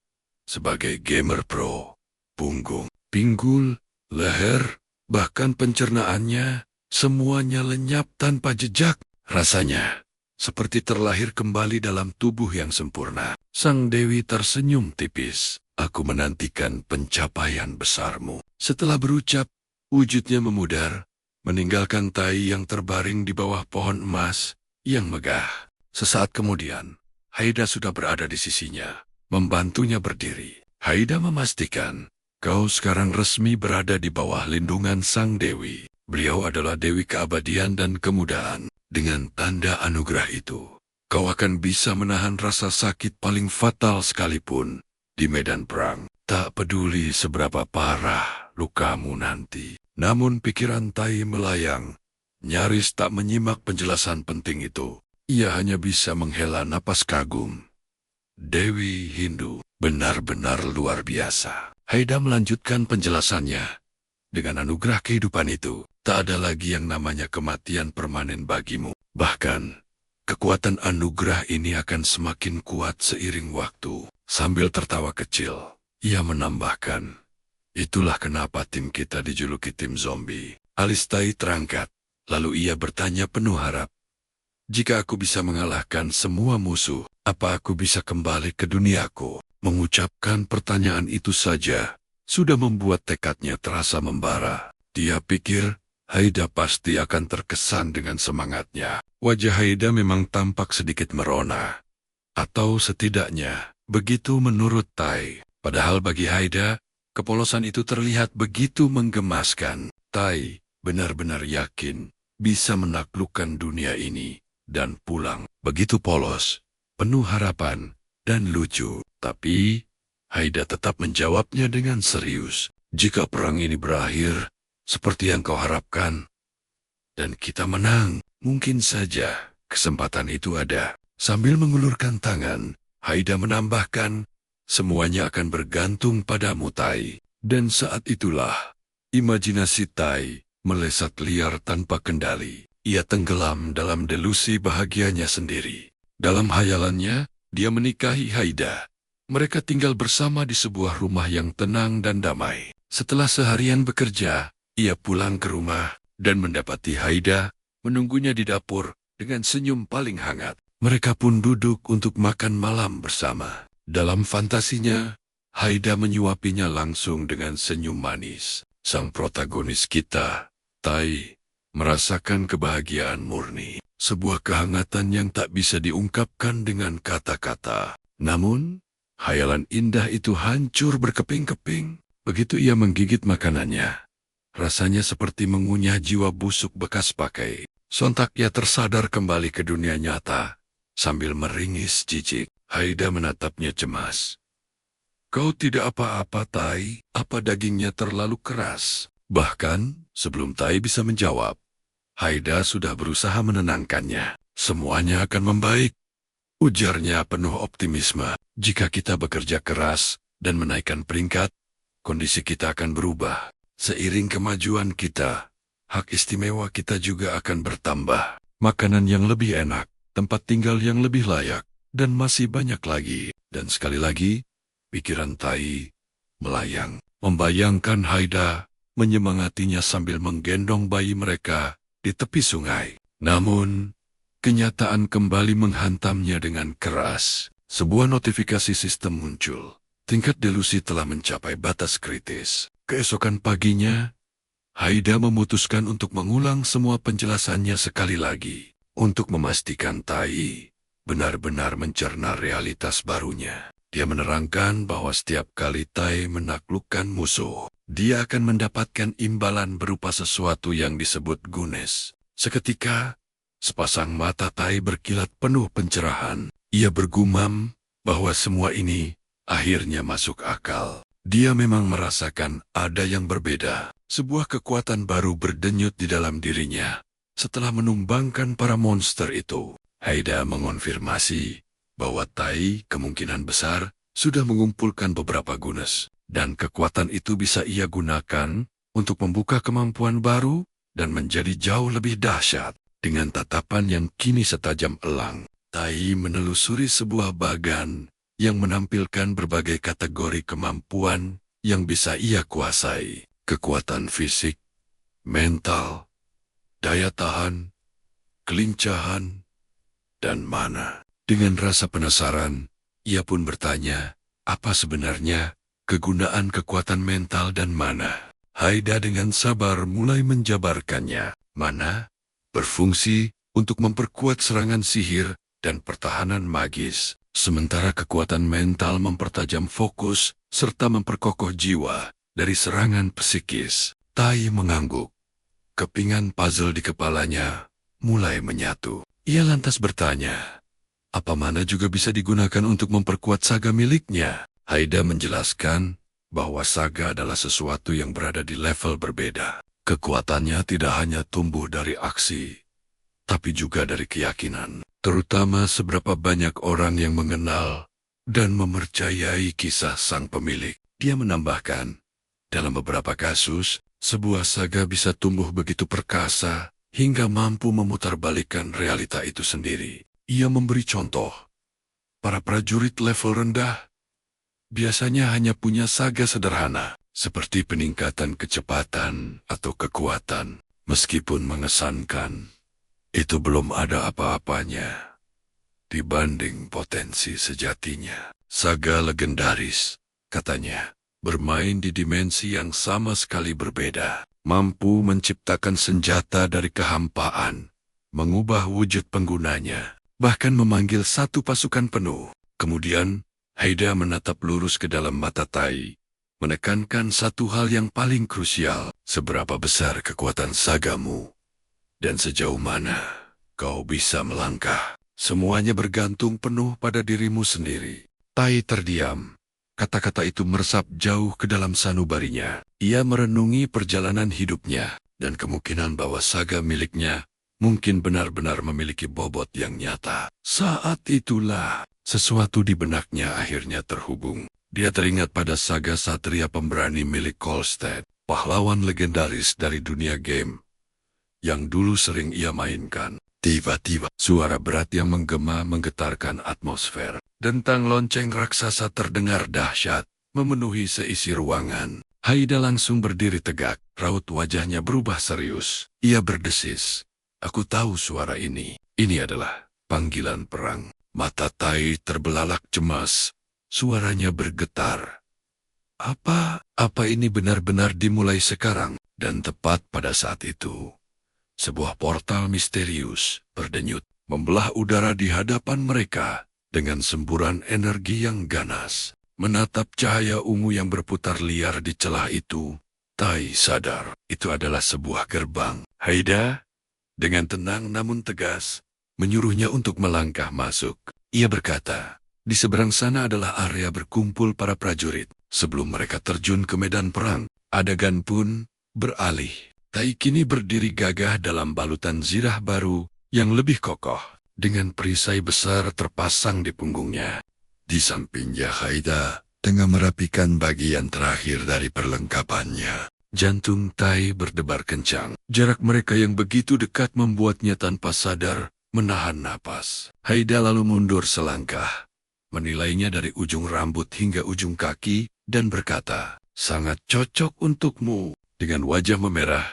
sebagai gamer pro, punggung, pinggul, leher, bahkan pencernaannya, semuanya lenyap tanpa jejak. Rasanya seperti terlahir kembali dalam tubuh yang sempurna. Sang dewi tersenyum tipis. Aku menantikan pencapaian besarmu. Setelah berucap, wujudnya memudar, meninggalkan Tai yang terbaring di bawah pohon emas yang megah. Sesaat kemudian, Haida sudah berada di sisinya, membantunya berdiri. Haida memastikan, kau sekarang resmi berada di bawah lindungan sang dewi. Beliau adalah dewi keabadian dan kemudahan. Dengan tanda anugerah itu, kau akan bisa menahan rasa sakit paling fatal sekalipun di medan perang. Tak peduli seberapa parah lukamu nanti. Namun pikiran Tai melayang, nyaris tak menyimak penjelasan penting itu. Ia hanya bisa menghela napas kagum. Dewi Hindu benar-benar luar biasa. Haida melanjutkan penjelasannya. Dengan anugerah kehidupan itu, tak ada lagi yang namanya kematian permanen bagimu. Bahkan, kekuatan anugerah ini akan semakin kuat seiring waktu. Sambil tertawa kecil, ia menambahkan, itulah kenapa tim kita dijuluki tim zombie. Alis Tai terangkat, lalu ia bertanya penuh harap. Jika aku bisa mengalahkan semua musuh, apa aku bisa kembali ke duniaku? Mengucapkan pertanyaan itu saja sudah membuat tekadnya terasa membara. Dia pikir Haida pasti akan terkesan dengan semangatnya. Wajah Haida memang tampak sedikit merona. Atau setidaknya, begitu menurut Tai. Padahal bagi Haida, kepolosan itu terlihat begitu menggemaskan. Tai benar-benar yakin bisa menaklukkan dunia ini dan pulang. Begitu polos, penuh harapan, dan lucu. Tapi Haida tetap menjawabnya dengan serius. Jika perang ini berakhir, seperti yang kau harapkan, dan kita menang. Mungkin saja kesempatan itu ada. Sambil mengulurkan tangan, Haida menambahkan, semuanya akan bergantung padamu, Tai. Dan saat itulah, imajinasi Tai melesat liar tanpa kendali. Ia tenggelam dalam delusi bahagianya sendiri. Dalam hayalannya, dia menikahi Haida. Mereka tinggal bersama di sebuah rumah yang tenang dan damai. Setelah seharian bekerja, ia pulang ke rumah dan mendapati Haida menunggunya di dapur dengan senyum paling hangat. Mereka pun duduk untuk makan malam bersama. Dalam fantasinya, Haida menyuapinya langsung dengan senyum manis. Sang protagonis kita, Tai, merasakan kebahagiaan murni. Sebuah kehangatan yang tak bisa diungkapkan dengan kata-kata. Namun, hayalan indah itu hancur berkeping-keping. Begitu ia menggigit makanannya, rasanya seperti mengunyah jiwa busuk bekas pakai. Sontak ia tersadar kembali ke dunia nyata. Sambil meringis jijik, Haida menatapnya cemas. Kau tidak apa-apa, Tai. Apa dagingnya terlalu keras? Bahkan, sebelum Tai bisa menjawab, Haida sudah berusaha menenangkannya. Semuanya akan membaik, ujarnya penuh optimisme. Jika kita bekerja keras dan menaikkan peringkat, kondisi kita akan berubah. Seiring kemajuan kita, hak istimewa kita juga akan bertambah. Makanan yang lebih enak, tempat tinggal yang lebih layak, dan masih banyak lagi. Dan sekali lagi, pikiran Tai melayang. Membayangkan Haida menyemangatinya sambil menggendong bayi mereka di tepi sungai. Namun, kenyataan kembali menghantamnya dengan keras. Sebuah notifikasi sistem muncul. Tingkat delusi telah mencapai batas kritis. Keesokan paginya, Haida memutuskan untuk mengulang semua penjelasannya sekali lagi. Untuk memastikan Tai benar-benar mencerna realitas barunya. Dia menerangkan bahwa setiap kali Tai menaklukkan musuh, dia akan mendapatkan imbalan berupa sesuatu yang disebut gunes. Seketika, sepasang mata Tai berkilat penuh pencerahan. Ia bergumam bahwa semua ini akhirnya masuk akal. Dia memang merasakan ada yang berbeda. Sebuah kekuatan baru berdenyut di dalam dirinya. Setelah menumbangkan para monster itu, Haida mengonfirmasi bahwa Tai kemungkinan besar sudah mengumpulkan beberapa gunes. Dan kekuatan itu bisa ia gunakan untuk membuka kemampuan baru dan menjadi jauh lebih dahsyat. Dengan tatapan yang kini setajam elang, Tai menelusuri sebuah bagan yang menampilkan berbagai kategori kemampuan yang bisa ia kuasai. Kekuatan fisik, mental, daya tahan, kelincahan, dan mana. Dengan rasa penasaran, ia pun bertanya, apa sebenarnya kegunaan kekuatan mental dan mana? Haida dengan sabar mulai menjabarkannya. Mana berfungsi untuk memperkuat serangan sihir dan pertahanan magis, sementara kekuatan mental mempertajam fokus serta memperkokoh jiwa dari serangan psikis. Tai mengangguk. Kepingan puzzle di kepalanya mulai menyatu. Ia lantas bertanya, apa mana juga bisa digunakan untuk memperkuat saga miliknya? Haida menjelaskan bahwa saga adalah sesuatu yang berada di level berbeda. Kekuatannya tidak hanya tumbuh dari aksi, tapi juga dari keyakinan. Terutama seberapa banyak orang yang mengenal dan mempercayai kisah sang pemilik. Dia menambahkan, dalam beberapa kasus, sebuah saga bisa tumbuh begitu perkasa hingga mampu memutarbalikkan realita itu sendiri. Ia memberi contoh. Para prajurit level rendah biasanya hanya punya saga sederhana, seperti peningkatan kecepatan atau kekuatan. Meskipun mengesankan, itu belum ada apa-apanya dibanding potensi sejatinya. Saga legendaris, katanya, bermain di dimensi yang sama sekali berbeda, mampu menciptakan senjata dari kehampaan, mengubah wujud penggunanya, bahkan memanggil satu pasukan penuh. Kemudian, Haida menatap lurus ke dalam mata Tai, menekankan satu hal yang paling krusial, seberapa besar kekuatan sagamu, dan sejauh mana kau bisa melangkah. Semuanya bergantung penuh pada dirimu sendiri. Tai terdiam, Kata-kata itu meresap jauh ke dalam sanubarinya. Ia merenungi perjalanan hidupnya dan kemungkinan bahwa saga miliknya mungkin benar-benar memiliki bobot yang nyata. Saat itulah sesuatu di benaknya akhirnya terhubung. Dia teringat pada saga Satria Pemberani milik Kolstad, pahlawan legendaris dari dunia game yang dulu sering ia mainkan. Tiba-tiba, suara berat yang menggema menggetarkan atmosfer. Dentang lonceng raksasa terdengar dahsyat, memenuhi seisi ruangan. Haida langsung berdiri tegak, raut wajahnya berubah serius. Ia berdesis. Aku tahu suara ini. Ini adalah panggilan perang. Mata Tai terbelalak cemas. Suaranya bergetar. Apa ini benar-benar dimulai sekarang? Dan tepat pada saat itu, sebuah portal misterius berdenyut, membelah udara di hadapan mereka dengan semburan energi yang ganas. Menatap cahaya ungu yang berputar liar di celah itu, Tai sadar itu adalah sebuah gerbang. Haida, dengan tenang namun tegas, menyuruhnya untuk melangkah masuk. Ia berkata, di seberang sana adalah area berkumpul para prajurit. Sebelum mereka terjun ke medan perang, adegan pun beralih. Tai kini berdiri gagah dalam balutan zirah baru yang lebih kokoh, dengan perisai besar terpasang di punggungnya. Di sampingnya Haida tengah merapikan bagian terakhir dari perlengkapannya. Jantung Tai berdebar kencang. Jarak mereka yang begitu dekat membuatnya tanpa sadar menahan napas. Haida lalu mundur selangkah, menilainya dari ujung rambut hingga ujung kaki, dan berkata, "Sangat cocok untukmu." Dengan wajah memerah,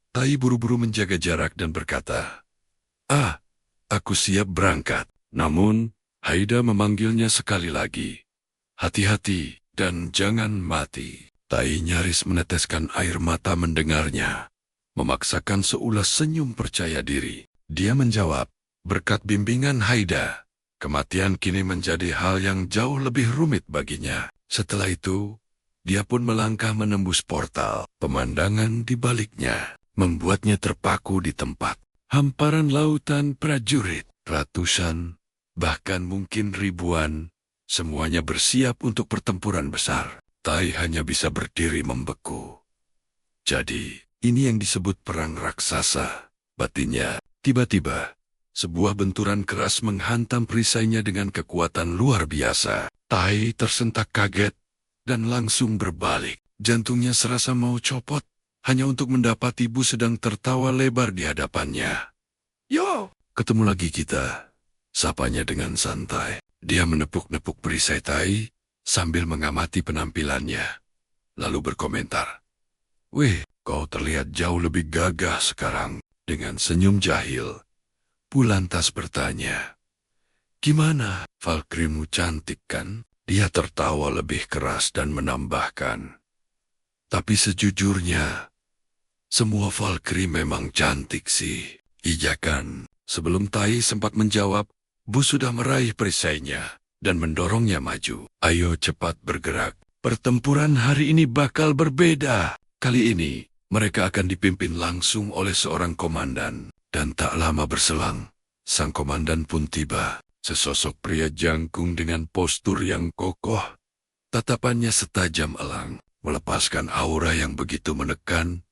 Tai buru-buru menjaga jarak dan berkata, Aku siap berangkat." Namun, Haida memanggilnya sekali lagi. "Hati-hati dan jangan mati." Tai nyaris meneteskan air mata mendengarnya, memaksakan seulas senyum percaya diri. Dia menjawab, "Berkat bimbingan Haida, kematian kini menjadi hal yang jauh lebih rumit baginya." Setelah itu, dia pun melangkah menembus portal. Pemandangan di baliknya membuatnya terpaku di tempat. Hamparan lautan prajurit, ratusan, bahkan mungkin ribuan, semuanya bersiap untuk pertempuran besar. Tai hanya bisa berdiri membeku. Jadi, ini yang disebut perang raksasa, batinnya. Tiba-tiba, sebuah benturan keras menghantam perisainya dengan kekuatan luar biasa. Tai tersentak kaget dan langsung berbalik. Jantungnya serasa mau copot, hanya untuk mendapati ibu sedang tertawa lebar di hadapannya. "Yo, ketemu lagi kita," sapanya dengan santai. Dia menepuk-nepuk perisai Tai sambil mengamati penampilannya, lalu berkomentar, "Wih, kau terlihat jauh lebih gagah sekarang." Dengan senyum jahil, Pu lantas bertanya, "Gimana, Valkyrimu cantik kan?" Dia tertawa lebih keras dan menambahkan, "Tapi sejujurnya, semua Valkyrie memang cantik sih." "Iya kan?" Sebelum Tai sempat menjawab, Bu sudah meraih perisainya dan mendorongnya maju. "Ayo cepat bergerak. Pertempuran hari ini bakal berbeda. Kali ini, mereka akan dipimpin langsung oleh seorang komandan." Dan tak lama berselang, sang komandan pun tiba. Sesosok pria jangkung dengan postur yang kokoh. Tatapannya setajam elang, melepaskan aura yang begitu menekan,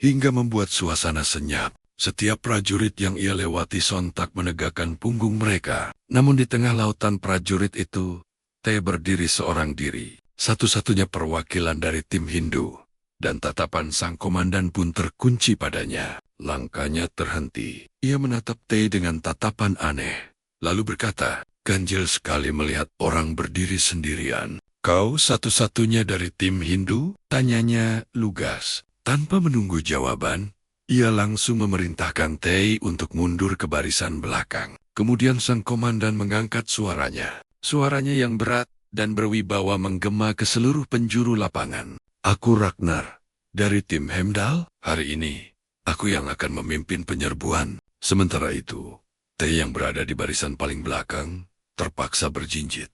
hingga membuat suasana senyap. Setiap prajurit yang ia lewati sontak menegakkan punggung mereka. Namun di tengah lautan prajurit itu, Te berdiri seorang diri, satu-satunya perwakilan dari tim Hindu. Dan tatapan sang komandan pun terkunci padanya. Langkahnya terhenti. Ia menatap Te dengan tatapan aneh, lalu berkata, "Ganjil sekali melihat orang berdiri sendirian." "Kau satu-satunya dari tim Hindu?" tanyanya lugas. Tanpa menunggu jawaban, ia langsung memerintahkan Te untuk mundur ke barisan belakang. Kemudian sang komandan mengangkat suaranya. Suaranya yang berat dan berwibawa menggema ke seluruh penjuru lapangan. "Aku Ragnar, dari tim Heimdall. Hari ini, aku yang akan memimpin penyerbuan." Sementara itu, Te yang berada di barisan paling belakang terpaksa berjinjit,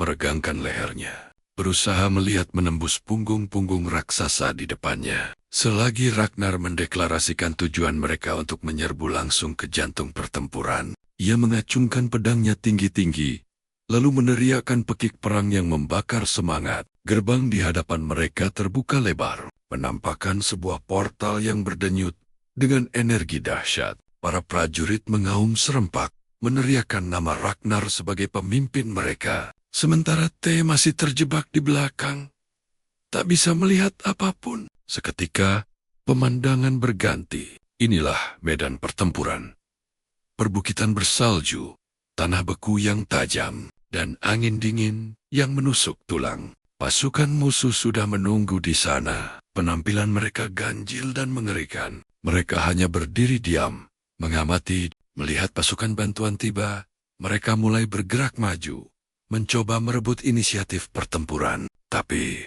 meregangkan lehernya, berusaha melihat menembus punggung-punggung raksasa di depannya. Selagi Ragnar mendeklarasikan tujuan mereka untuk menyerbu langsung ke jantung pertempuran, ia mengacungkan pedangnya tinggi-tinggi lalu meneriakkan pekik perang yang membakar semangat. Gerbang di hadapan mereka terbuka lebar, menampakkan sebuah portal yang berdenyut dengan energi dahsyat. Para prajurit mengaum serempak, meneriakkan nama Ragnar sebagai pemimpin mereka. Sementara T masih terjebak di belakang, tak bisa melihat apapun. Seketika, pemandangan berganti. Inilah medan pertempuran. Perbukitan bersalju, tanah beku yang tajam, dan angin dingin yang menusuk tulang. Pasukan musuh sudah menunggu di sana. Penampilan mereka ganjil dan mengerikan. Mereka hanya berdiri diam, mengamati. Melihat pasukan bantuan tiba, mereka mulai bergerak maju, mencoba merebut inisiatif pertempuran. Tapi,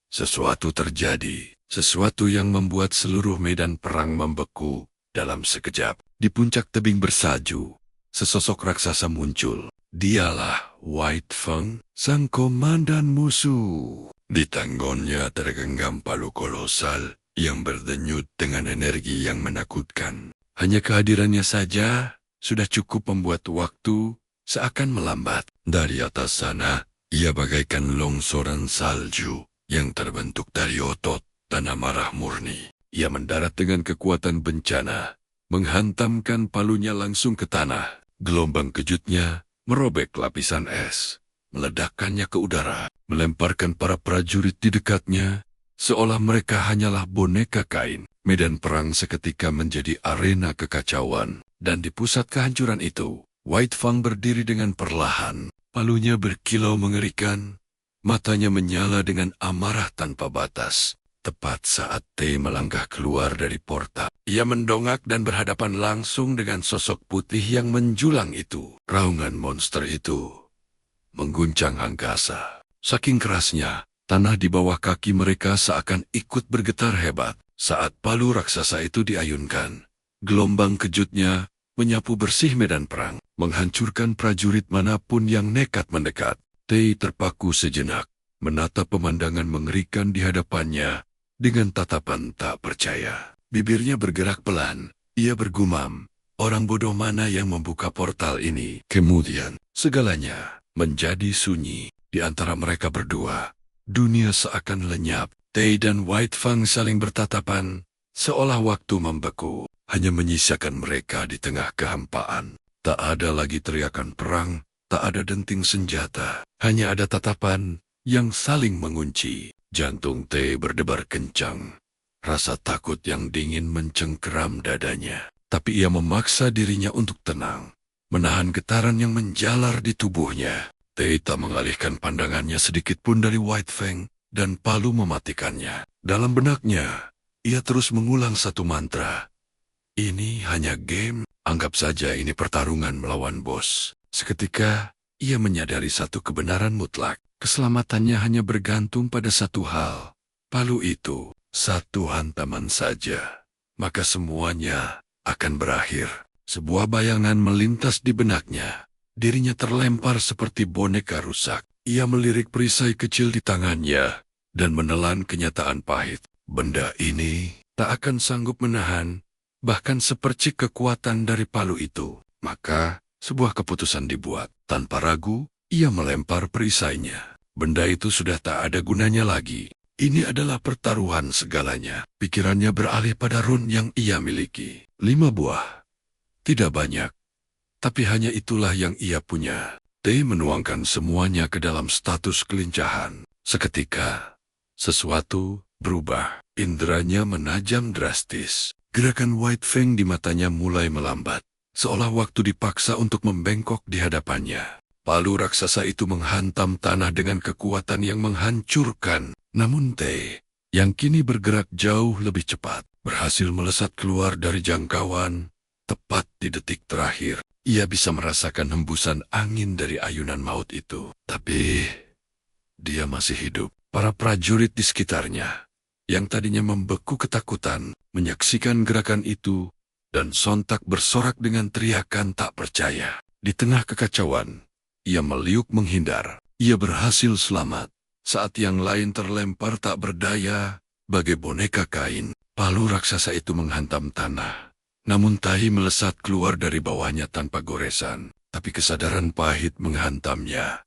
sesuatu terjadi. Sesuatu yang membuat seluruh medan perang membeku. Dalam sekejap, di puncak tebing bersalju, sesosok raksasa muncul. Dialah White Fang, sang komandan musuh. Di tangannya tergenggam palu kolosal yang berdenyut dengan energi yang menakutkan. Hanya kehadirannya saja sudah cukup membuat waktu seakan melambat. Dari atas sana, ia bagaikan longsoran salju yang terbentuk dari otot dan amarah murni. Ia mendarat dengan kekuatan bencana, menghantamkan palunya langsung ke tanah. Gelombang kejutnya merobek lapisan es, meledakkannya ke udara, melemparkan para prajurit di dekatnya, seolah mereka hanyalah boneka kain. Medan perang seketika menjadi arena kekacauan, dan di pusat kehancuran itu, White Fang berdiri dengan perlahan, palunya berkilau mengerikan, matanya menyala dengan amarah tanpa batas. Tepat saat T melangkah keluar dari portal, ia mendongak dan berhadapan langsung dengan sosok putih yang menjulang itu. Raungan monster itu mengguncang angkasa. Saking kerasnya, tanah di bawah kaki mereka seakan ikut bergetar hebat. Saat palu raksasa itu diayunkan, gelombang kejutnya menyapu bersih medan perang, menghancurkan prajurit manapun yang nekat mendekat. T terpaku sejenak, menatap pemandangan mengerikan di hadapannya dengan tatapan tak percaya. Bibirnya bergerak pelan, ia bergumam, orang bodoh mana yang membuka portal ini? Kemudian, segalanya menjadi sunyi. Di antara mereka berdua, dunia seakan lenyap. T dan White Fang saling bertatapan, seolah waktu membeku, hanya menyisakan mereka di tengah kehampaan. Tak ada lagi teriakan perang, tak ada denting senjata, hanya ada tatapan yang saling mengunci. Jantung T berdebar kencang. Rasa takut yang dingin mencengkeram dadanya. Tapi ia memaksa dirinya untuk tenang, menahan getaran yang menjalar di tubuhnya. T tak mengalihkan pandangannya sedikit pun dari White Fang, dan palu mematikannya. Dalam benaknya, ia terus mengulang satu mantra. Ini hanya game, anggap saja ini pertarungan melawan bos. Seketika, ia menyadari satu kebenaran mutlak. Keselamatannya hanya bergantung pada satu hal. Palu itu, satu hantaman saja, maka semuanya akan berakhir. Sebuah bayangan melintas di benaknya. Dirinya terlempar seperti boneka rusak. Ia melirik perisai kecil di tangannya dan menelan kenyataan pahit. Benda ini tak akan sanggup menahan bahkan sepercik kekuatan dari palu itu. Maka, sebuah keputusan dibuat. Tanpa ragu, ia melempar perisainya. Benda itu sudah tak ada gunanya lagi. Ini adalah pertaruhan segalanya. Pikirannya beralih pada run yang ia miliki. 5 buah. Tidak banyak. Tapi hanya itulah yang ia punya. T menuangkan semuanya ke dalam status kelincahan. Seketika, sesuatu berubah. Inderanya menajam drastis. Gerakan White Fang di matanya mulai melambat. Seolah waktu dipaksa untuk membengkok di hadapannya. Palu raksasa itu menghantam tanah dengan kekuatan yang menghancurkan. Namun T, yang kini bergerak jauh lebih cepat, berhasil melesat keluar dari jangkauan. Tepat di detik terakhir, ia bisa merasakan hembusan angin dari ayunan maut itu. Tapi, dia masih hidup. Para prajurit di sekitarnya, yang tadinya membeku ketakutan, menyaksikan gerakan itu, dan sontak bersorak dengan teriakan tak percaya. Di tengah kekacauan, ia meliuk menghindar. Ia berhasil selamat. Saat yang lain terlempar tak berdaya, bagai boneka kain, palu raksasa itu menghantam tanah. Namun tahi melesat keluar dari bawahnya tanpa goresan. Tapi kesadaran pahit menghantamnya.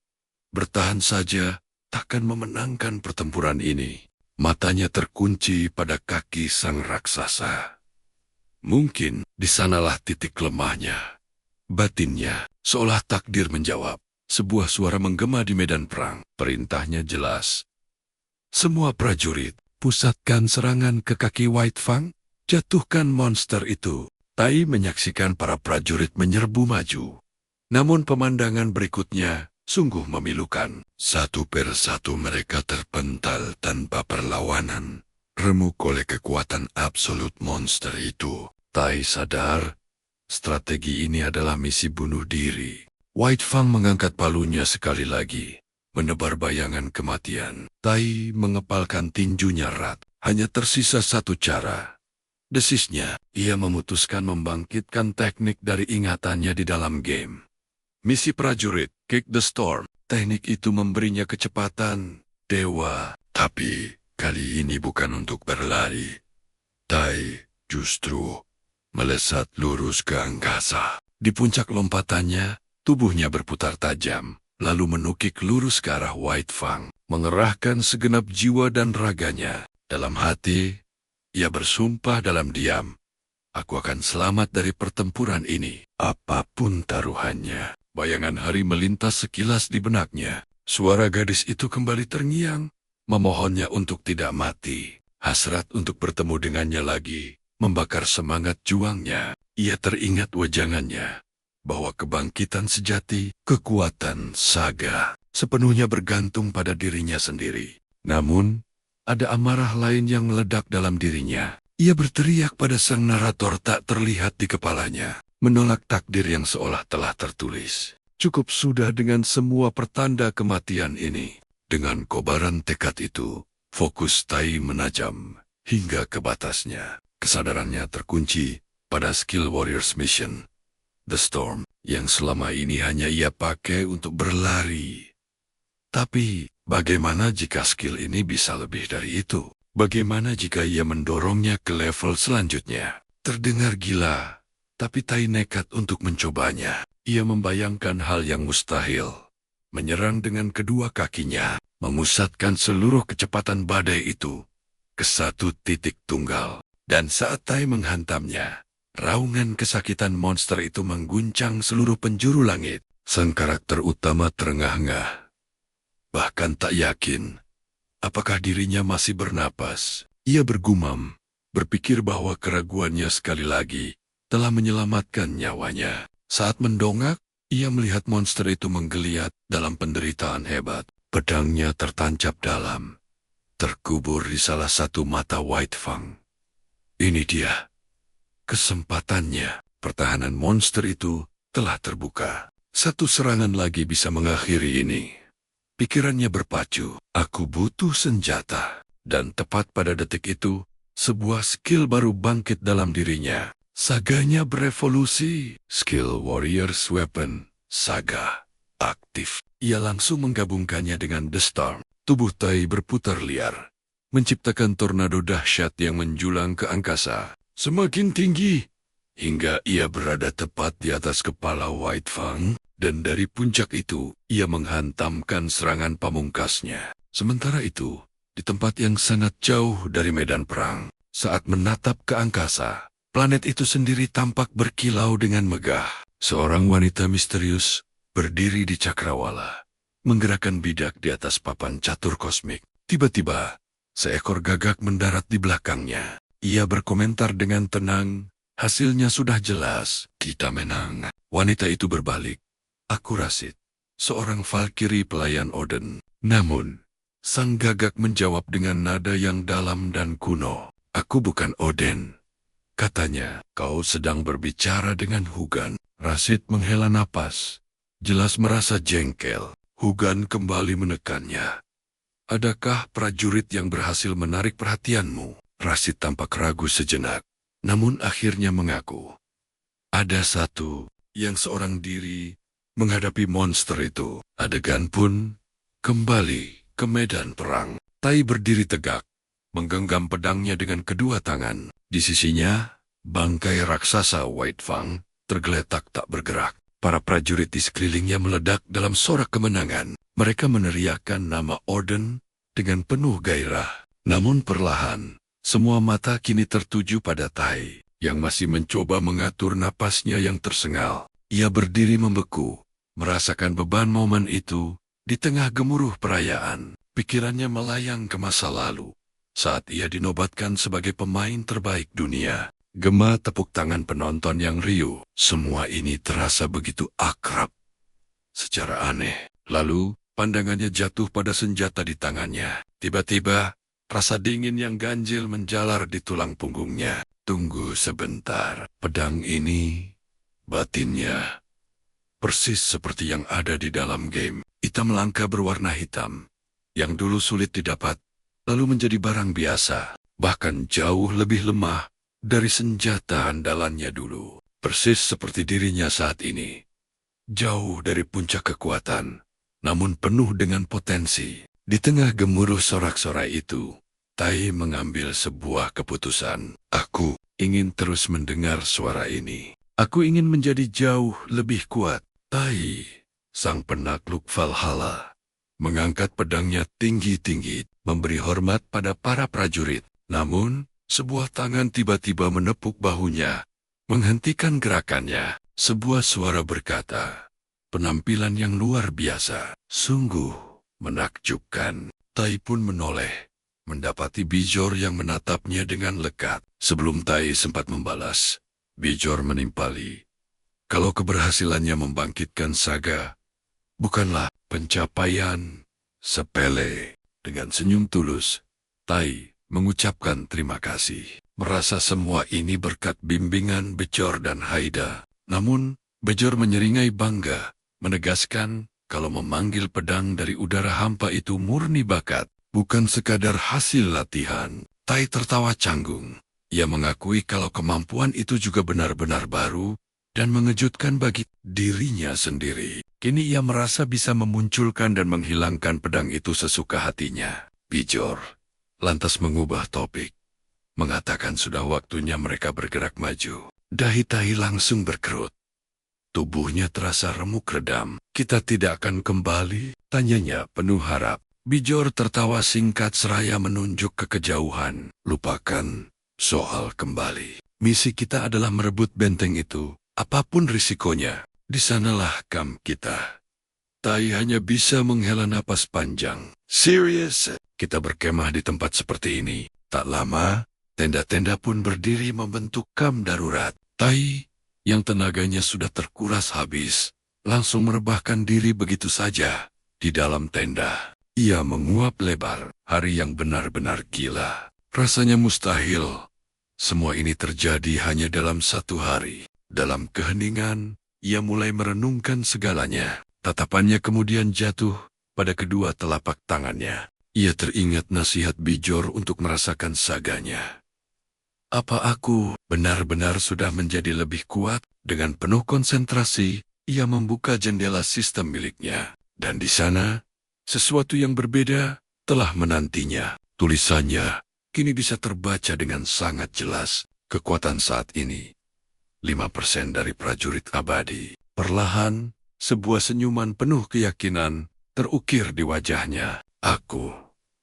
Bertahan saja takkan memenangkan pertempuran ini. Matanya terkunci pada kaki sang raksasa. Mungkin di sanalah titik lemahnya. Batinnya seolah takdir menjawab. Sebuah suara menggema di medan perang. Perintahnya jelas. Semua prajurit, pusatkan serangan ke kaki White Fang. Jatuhkan monster itu. Tai menyaksikan para prajurit menyerbu maju. Namun pemandangan berikutnya sungguh memilukan. Satu persatu mereka terpental tanpa perlawanan. Remuk oleh kekuatan absolut monster itu. Tai sadar, strategi ini adalah misi bunuh diri. White Fang mengangkat palunya sekali lagi, menebar bayangan kematian. Tai mengepalkan tinjunya erat. Hanya tersisa satu cara. Desisnya, ia memutuskan membangkitkan teknik dari ingatannya di dalam game. Misi prajurit, Kick the Storm. Teknik itu memberinya kecepatan dewa. Tapi kali ini bukan untuk berlari. Tai justru melesat lurus ke angkasa. Di puncak lompatannya, tubuhnya berputar tajam, lalu menukik lurus ke arah White Fang, mengerahkan segenap jiwa dan raganya. Dalam hati, ia bersumpah dalam diam, aku akan selamat dari pertempuran ini, apapun taruhannya. Bayangan hari melintas sekilas di benaknya. Suara gadis itu kembali terngiang, memohonnya untuk tidak mati. Hasrat untuk bertemu dengannya lagi, membakar semangat juangnya. Ia teringat wejangannya, bahwa kebangkitan sejati, kekuatan saga, sepenuhnya bergantung pada dirinya sendiri. Namun, ada amarah lain yang meledak dalam dirinya. Ia berteriak pada sang narator tak terlihat di kepalanya, menolak takdir yang seolah telah tertulis. Cukup sudah dengan semua pertanda kematian ini. Dengan kobaran tekad itu, fokus Tai menajam hingga ke batasnya. Kesadarannya terkunci pada skill Warriors Mission, The Storm, yang selama ini hanya ia pakai untuk berlari. Tapi, bagaimana jika skill ini bisa lebih dari itu? Bagaimana jika ia mendorongnya ke level selanjutnya? Terdengar gila, tapi Tai nekat untuk mencobanya. Ia membayangkan hal yang mustahil. Menyerang dengan kedua kakinya, memusatkan seluruh kecepatan badai itu ke satu titik tunggal. Dan saat Tai menghantamnya, raungan kesakitan monster itu mengguncang seluruh penjuru langit. Sang karakter utama terengah-engah. Bahkan tak yakin apakah dirinya masih bernapas. Ia bergumam, berpikir bahwa keraguannya sekali lagi telah menyelamatkan nyawanya. Saat mendongak, ia melihat monster itu menggeliat dalam penderitaan hebat. Pedangnya tertancap dalam, terkubur di salah satu mata White Fang. Ini dia. Kesempatannya. Pertahanan monster itu telah terbuka. Satu serangan lagi bisa mengakhiri ini. Pikirannya berpacu. Aku butuh senjata. Dan tepat pada detik itu, sebuah skill baru bangkit dalam dirinya. Saganya berevolusi. Skill Warriors Weapon, Saga, aktif. Ia langsung menggabungkannya dengan The Storm. Tubuh Tai berputar liar, menciptakan tornado dahsyat yang menjulang ke angkasa. Semakin tinggi, hingga ia berada tepat di atas kepala White Fang. Dan dari puncak itu, ia menghantamkan serangan pamungkasnya. Sementara itu, di tempat yang sangat jauh dari medan perang, saat menatap ke angkasa, planet itu sendiri tampak berkilau dengan megah. Seorang wanita misterius berdiri di cakrawala, menggerakkan bidak di atas papan catur kosmik. Tiba-tiba, seekor gagak mendarat di belakangnya. Ia berkomentar dengan tenang, hasilnya sudah jelas, kita menang. Wanita itu berbalik. Aku Rasid, seorang Valkyrie pelayan Odin. Namun, sang gagak menjawab dengan nada yang dalam dan kuno. Aku bukan Odin. Katanya, kau sedang berbicara dengan Hugan. Rasid menghela napas, jelas merasa jengkel. Hugan kembali menekannya. Adakah prajurit yang berhasil menarik perhatianmu? Rasid tampak ragu sejenak, namun akhirnya mengaku. Ada satu, yang seorang diri menghadapi monster itu. Adegan pun kembali ke medan perang. Tai berdiri tegak, menggenggam pedangnya dengan kedua tangan. Di sisinya, bangkai raksasa White Fang tergeletak tak bergerak. Para prajurit di sekelilingnya meledak dalam sorak kemenangan. Mereka meneriakkan nama Orden dengan penuh gairah. Namun perlahan, semua mata kini tertuju pada Tai, yang masih mencoba mengatur napasnya yang tersengal. Ia berdiri membeku, merasakan beban momen itu. Di tengah gemuruh perayaan, pikirannya melayang ke masa lalu, saat ia dinobatkan sebagai pemain terbaik dunia. Gema tepuk tangan penonton yang riuh. Semua ini terasa begitu akrab. Secara aneh, lalu pandangannya jatuh pada senjata di tangannya. Tiba-tiba, rasa dingin yang ganjil menjalar di tulang punggungnya. Tunggu sebentar, pedang ini, batinnya, persis seperti yang ada di dalam game. Hitam langka berwarna hitam, yang dulu sulit didapat, lalu menjadi barang biasa, bahkan jauh lebih lemah dari senjata andalannya dulu. Persis seperti dirinya saat ini. Jauh dari puncak kekuatan, namun penuh dengan potensi. Di tengah gemuruh sorak-sorai itu, Tai mengambil sebuah keputusan. Aku ingin terus mendengar suara ini. Aku ingin menjadi jauh lebih kuat. Tai, sang penakluk Valhalla, mengangkat pedangnya tinggi-tinggi, memberi hormat pada para prajurit. Namun, sebuah tangan tiba-tiba menepuk bahunya, menghentikan gerakannya. Sebuah suara berkata, penampilan yang luar biasa, sungguh menakjubkan. Tai pun menoleh, mendapati Bijor yang menatapnya dengan lekat. Sebelum Tai sempat membalas, Bijor menimpali. Kalau keberhasilannya membangkitkan Saga, bukanlah pencapaian sepele. Dengan senyum tulus, Tai mengucapkan terima kasih. Merasa semua ini berkat bimbingan Bijor dan Haida. Namun, Bijor menyeringai bangga, menegaskan kalau memanggil pedang dari udara hampa itu murni bakat, bukan sekadar hasil latihan. Tai tertawa canggung. Ia mengakui kalau kemampuan itu juga benar-benar baru dan mengejutkan bagi dirinya sendiri. Kini ia merasa bisa memunculkan dan menghilangkan pedang itu sesuka hatinya. Bijor lantas mengubah topik, mengatakan sudah waktunya mereka bergerak maju. Dahi Tai langsung berkerut. Tubuhnya terasa remuk redam. Kita tidak akan kembali? Tanyanya penuh harap. Bijor tertawa singkat seraya menunjuk ke kejauhan. Lupakan soal kembali. Misi kita adalah merebut benteng itu, apapun risikonya. Di sanalah kamp kita. Tai hanya bisa menghela napas panjang. Serius? Kita berkemah di tempat seperti ini. Tak lama, tenda-tenda pun berdiri membentuk kamp darurat. Tai, yang tenaganya sudah terkuras habis, langsung merebahkan diri begitu saja di dalam tenda. Ia menguap lebar. Hari yang benar-benar gila. Rasanya mustahil. Semua ini terjadi hanya dalam satu hari. Dalam keheningan, ia mulai merenungkan segalanya. Tatapannya kemudian jatuh pada kedua telapak tangannya. Ia teringat nasihat Bijor untuk merasakan saganya. Apa aku benar-benar sudah menjadi lebih kuat? Dengan penuh konsentrasi, ia membuka jendela sistem miliknya. Dan di sana, sesuatu yang berbeda telah menantinya. Tulisannya kini bisa terbaca dengan sangat jelas. Kekuatan saat ini, 5% dari prajurit abadi. Perlahan, sebuah senyuman penuh keyakinan terukir di wajahnya. Aku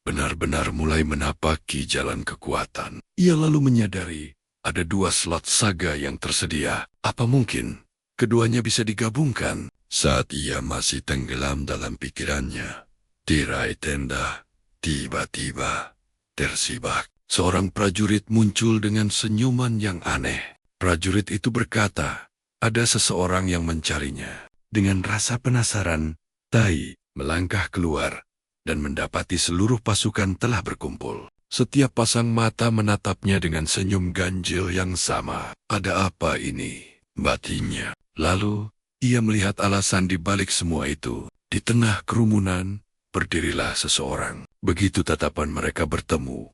benar-benar mulai menapaki jalan kekuatan. Ia lalu menyadari ada 2 slot saga yang tersedia. Apa mungkin keduanya bisa digabungkan? Saat ia masih tenggelam dalam pikirannya, tirai tenda tiba-tiba tersibak. Seorang prajurit muncul dengan senyuman yang aneh. Prajurit itu berkata, ada seseorang yang mencarinya. Dengan rasa penasaran, Tai melangkah keluar dan mendapati seluruh pasukan telah berkumpul. Setiap pasang mata menatapnya dengan senyum ganjil yang sama. Ada apa ini? Batinnya. Lalu, ia melihat alasan di balik semua itu. Di tengah kerumunan, berdirilah seseorang. Begitu tatapan mereka bertemu,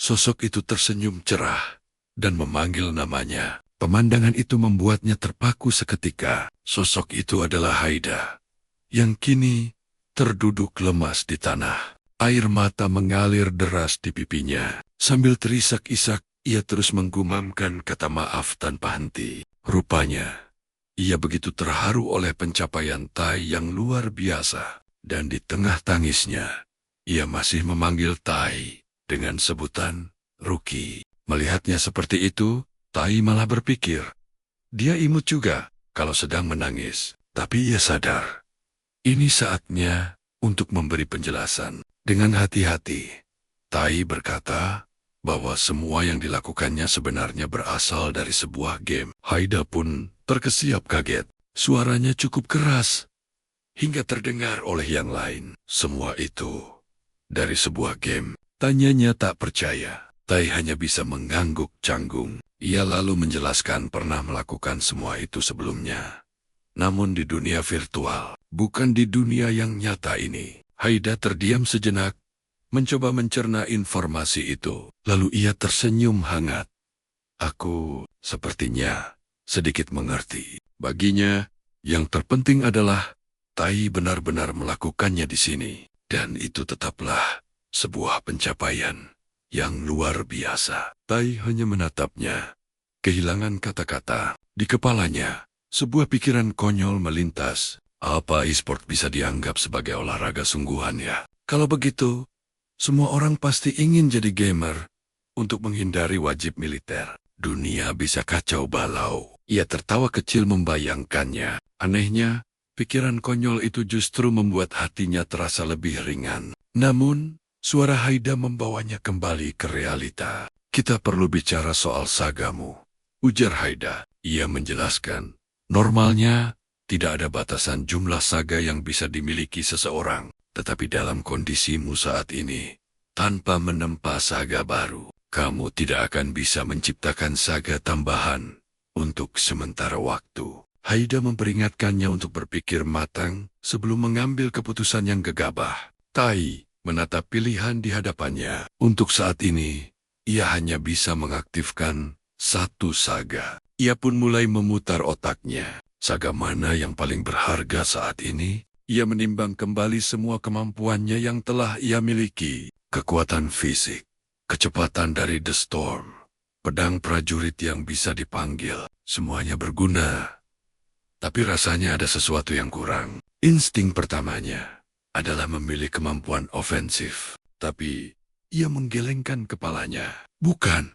sosok itu tersenyum cerah dan memanggil namanya. Pemandangan itu membuatnya terpaku seketika. Sosok itu adalah Haida, yang kini terduduk lemas di tanah. Air mata mengalir deras di pipinya. Sambil terisak-isak, ia terus menggumamkan kata maaf tanpa henti. Rupanya, Ia begitu terharu oleh pencapaian Tai yang luar biasa. Dan di tengah tangisnya, ia masih memanggil Tai dengan sebutan Ruki. Melihatnya seperti itu, Tai malah berpikir, dia imut juga kalau sedang menangis. Tapi ia sadar, ini saatnya untuk memberi penjelasan. Dengan hati-hati, Tai berkata bahwa semua yang dilakukannya sebenarnya berasal dari sebuah game. Haida pun terkesiap kaget. Suaranya cukup keras, hingga terdengar oleh yang lain. Semua itu dari sebuah game. Tanyanya tak percaya. Tai hanya bisa mengangguk canggung. Ia lalu menjelaskan pernah melakukan semua itu sebelumnya. Namun di dunia virtual, bukan di dunia yang nyata ini. Haida terdiam sejenak, mencoba mencerna informasi itu. Lalu ia tersenyum hangat. Aku sepertinya sedikit mengerti. Baginya, yang terpenting adalah Tai benar-benar melakukannya di sini. Dan itu tetaplah sebuah pencapaian yang luar biasa. Tai hanya menatapnya, kehilangan kata-kata. Di kepalanya, sebuah pikiran konyol melintas. Apa e-sport bisa dianggap sebagai olahraga sungguhan ya? Kalau begitu, semua orang pasti ingin jadi gamer untuk menghindari wajib militer. Dunia bisa kacau balau. Ia tertawa kecil membayangkannya. Anehnya, pikiran konyol itu justru membuat hatinya terasa lebih ringan. Namun, suara Haida membawanya kembali ke realita. Kita perlu bicara soal sagamu, ujar Haida. Ia menjelaskan, normalnya tidak ada batasan jumlah saga yang bisa dimiliki seseorang. Tetapi dalam kondisimu saat ini, tanpa menempa saga baru, kamu tidak akan bisa menciptakan saga tambahan untuk sementara waktu. Haida memperingatkannya untuk berpikir matang sebelum mengambil keputusan yang gegabah. Tai menatap pilihan di hadapannya. Untuk saat ini, ia hanya bisa mengaktifkan satu saga. Ia pun mulai memutar otaknya. Saga mana yang paling berharga saat ini? Ia menimbang kembali semua kemampuannya yang telah ia miliki. Kekuatan fisik, kecepatan dari The Storm, pedang prajurit yang bisa dipanggil, semuanya berguna. Tapi rasanya ada sesuatu yang kurang. Insting pertamanya adalah memilih kemampuan ofensif. Tapi ia menggelengkan kepalanya. Bukan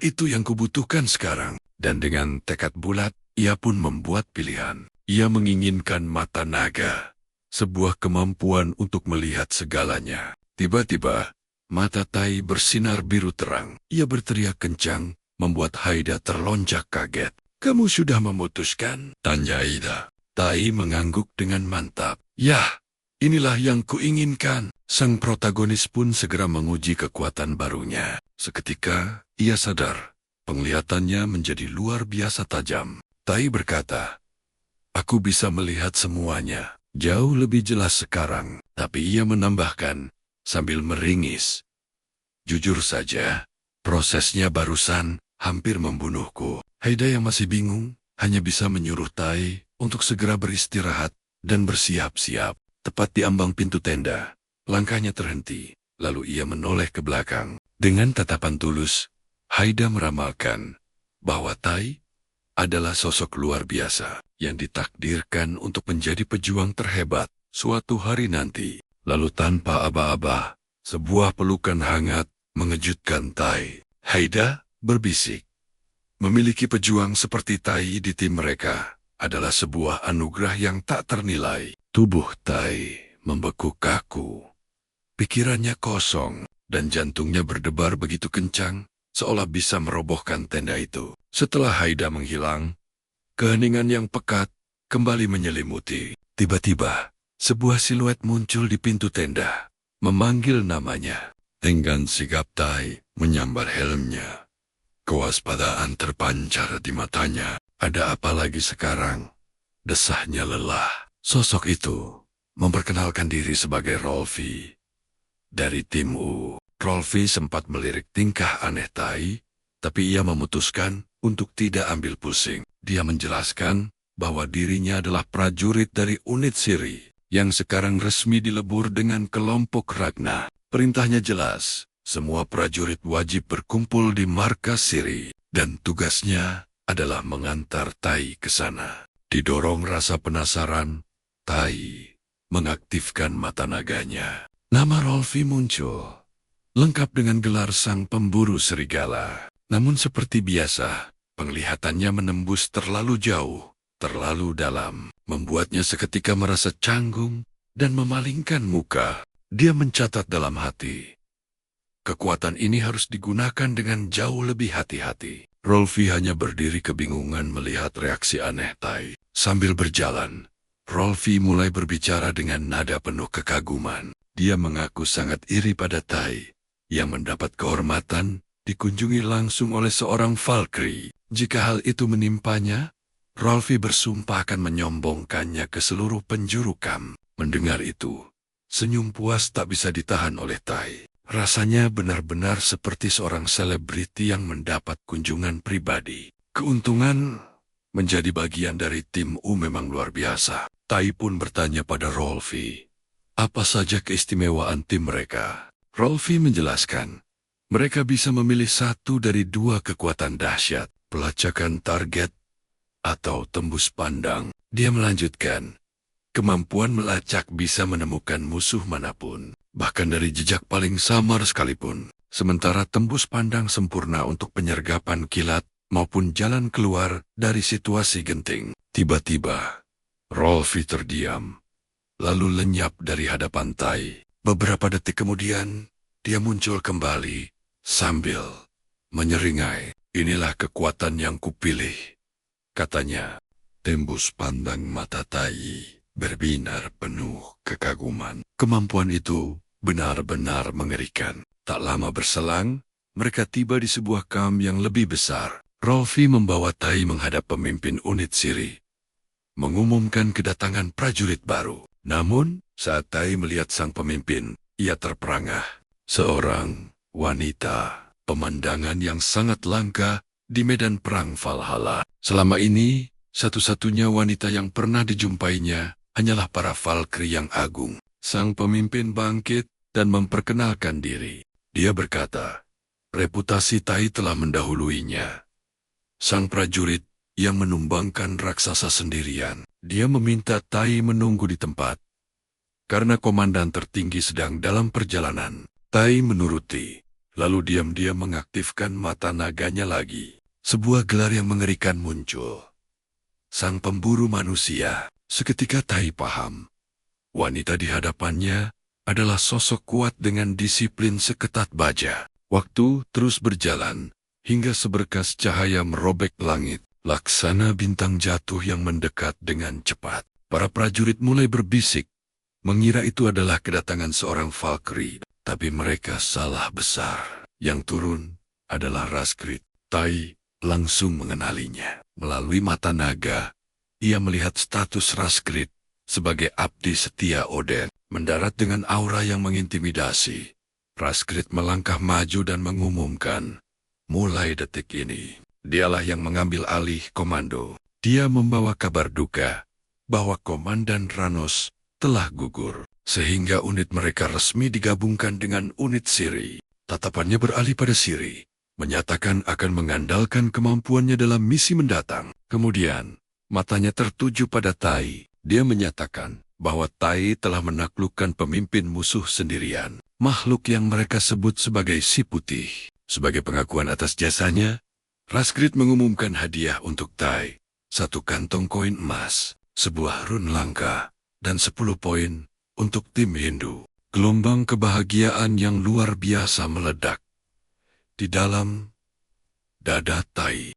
itu yang kubutuhkan sekarang. Dan dengan tekad bulat, ia pun membuat pilihan. Ia menginginkan mata naga, sebuah kemampuan untuk melihat segalanya. Tiba-tiba, mata Tai bersinar biru terang. Ia berteriak kencang, membuat Haida terlonjak kaget. Kamu sudah memutuskan? Tanya Haida. Tai mengangguk dengan mantap. Yah, inilah yang kuinginkan. Sang protagonis pun segera menguji kekuatan barunya. Seketika, ia sadar. Penglihatannya menjadi luar biasa tajam. Tai berkata, aku bisa melihat semuanya. Jauh lebih jelas sekarang. Tapi ia menambahkan, sambil meringis. Jujur saja, prosesnya barusan hampir membunuhku. Haida yang masih bingung, hanya bisa menyuruh Tai untuk segera beristirahat dan bersiap-siap. Tepat di ambang pintu tenda, langkahnya terhenti. Lalu ia menoleh ke belakang. Dengan tatapan tulus, Haida meramalkan bahwa Tai adalah sosok luar biasa yang ditakdirkan untuk menjadi pejuang terhebat suatu hari nanti. Lalu tanpa aba-aba, sebuah pelukan hangat mengejutkan Tai. Haida berbisik, memiliki pejuang seperti Tai di tim mereka adalah sebuah anugerah yang tak ternilai. Tubuh Tai membeku kaku. Pikirannya kosong dan jantungnya berdebar begitu kencang, seolah bisa merobohkan tenda itu. Setelah Haida menghilang, keheningan yang pekat kembali menyelimuti. Tiba-tiba, sebuah siluet muncul di pintu tenda, memanggil namanya. Dengan sigap Tai menyambar helmnya. Kewaspadaan terpancar di matanya. Ada apa lagi sekarang? Desahnya lelah. Sosok itu memperkenalkan diri sebagai Rolfi dari tim U. Rolfi sempat melirik tingkah aneh Tai, tapi ia memutuskan untuk tidak ambil pusing. Dia menjelaskan bahwa dirinya adalah prajurit dari unit Siri yang sekarang resmi dilebur dengan kelompok Ragna. Perintahnya jelas, semua prajurit wajib berkumpul di markas Siri, dan tugasnya adalah mengantar Tai ke sana. Didorong rasa penasaran, Tai mengaktifkan mata naganya. Nama Rolfi muncul, lengkap dengan gelar sang pemburu serigala. Namun seperti biasa, penglihatannya menembus terlalu jauh, terlalu dalam, membuatnya seketika merasa canggung dan memalingkan muka. Dia mencatat dalam hati, kekuatan ini harus digunakan dengan jauh lebih hati-hati. Rolfi hanya berdiri kebingungan melihat reaksi aneh Tai. Sambil berjalan, Rolfi mulai berbicara dengan nada penuh kekaguman. Dia mengaku sangat iri pada Tai, yang mendapat kehormatan dikunjungi langsung oleh seorang Valkyrie. Jika hal itu menimpanya, Rolfi bersumpah akan menyombongkannya ke seluruh penjuru Kam. Mendengar itu, senyum puas tak bisa ditahan oleh Tai. Rasanya benar-benar seperti seorang selebriti yang mendapat kunjungan pribadi. Keuntungan menjadi bagian dari tim U memang luar biasa. Tai pun bertanya pada Rolfi, apa saja keistimewaan tim mereka. Rolfi menjelaskan, mereka bisa memilih satu dari dua kekuatan dahsyat, pelacakan target atau tembus pandang. Dia melanjutkan, kemampuan melacak bisa menemukan musuh manapun, bahkan dari jejak paling samar sekalipun. Sementara tembus pandang sempurna untuk penyergapan kilat maupun jalan keluar dari situasi genting. Tiba-tiba, Rolfi terdiam, lalu lenyap dari hadapan Tai. Beberapa detik kemudian, dia muncul kembali sambil menyeringai. Inilah kekuatan yang kupilih, katanya. Tembus pandang mata Tai berbinar penuh kekaguman. Kemampuan itu benar-benar mengerikan. Tak lama berselang, mereka tiba di sebuah kamp yang lebih besar. Rolfi membawa Tai menghadap pemimpin unit Siri, mengumumkan kedatangan prajurit baru. Namun, saat Tai melihat sang pemimpin, ia terperangah. Seorang wanita, pemandangan yang sangat langka di medan perang Valhalla. Selama ini, satu-satunya wanita yang pernah dijumpainya hanyalah para Valkyrie yang agung. Sang pemimpin bangkit dan memperkenalkan diri. Dia berkata, reputasi Tai telah mendahuluinya. Sang prajurit yang menumbangkan raksasa sendirian. Dia meminta Tai menunggu di tempat, karena komandan tertinggi sedang dalam perjalanan. Tai menuruti, lalu diam-diam mengaktifkan mata naganya lagi. Sebuah gelar yang mengerikan muncul. Sang pemburu manusia. Seketika Tai paham, wanita di hadapannya adalah sosok kuat dengan disiplin seketat baja. Waktu terus berjalan, hingga seberkas cahaya merobek langit. Laksana bintang jatuh yang mendekat dengan cepat. Para prajurit mulai berbisik, mengira itu adalah kedatangan seorang Valkyrie. Tapi mereka salah besar. Yang turun adalah Raskrit. Tai langsung mengenalinya. Melalui mata naga, ia melihat status Raskrit sebagai abdi setia Odin. Mendarat dengan aura yang mengintimidasi, Raskrit melangkah maju dan mengumumkan, mulai detik ini, dialah yang mengambil alih komando. Dia membawa kabar duka bahwa Komandan Ranos telah gugur, sehingga unit mereka resmi digabungkan dengan unit Siri. Tatapannya beralih pada Siri, menyatakan akan mengandalkan kemampuannya dalam misi mendatang. Kemudian, matanya tertuju pada Tai. Dia menyatakan bahwa Tai telah menaklukkan pemimpin musuh sendirian, makhluk yang mereka sebut sebagai Si Putih. Sebagai pengakuan atas jasanya, Raskrit mengumumkan hadiah untuk Tai, 1 kantong koin emas, sebuah run langka, dan 10 poin untuk tim Hindu. Gelombang kebahagiaan yang luar biasa meledak di dalam dada Tai.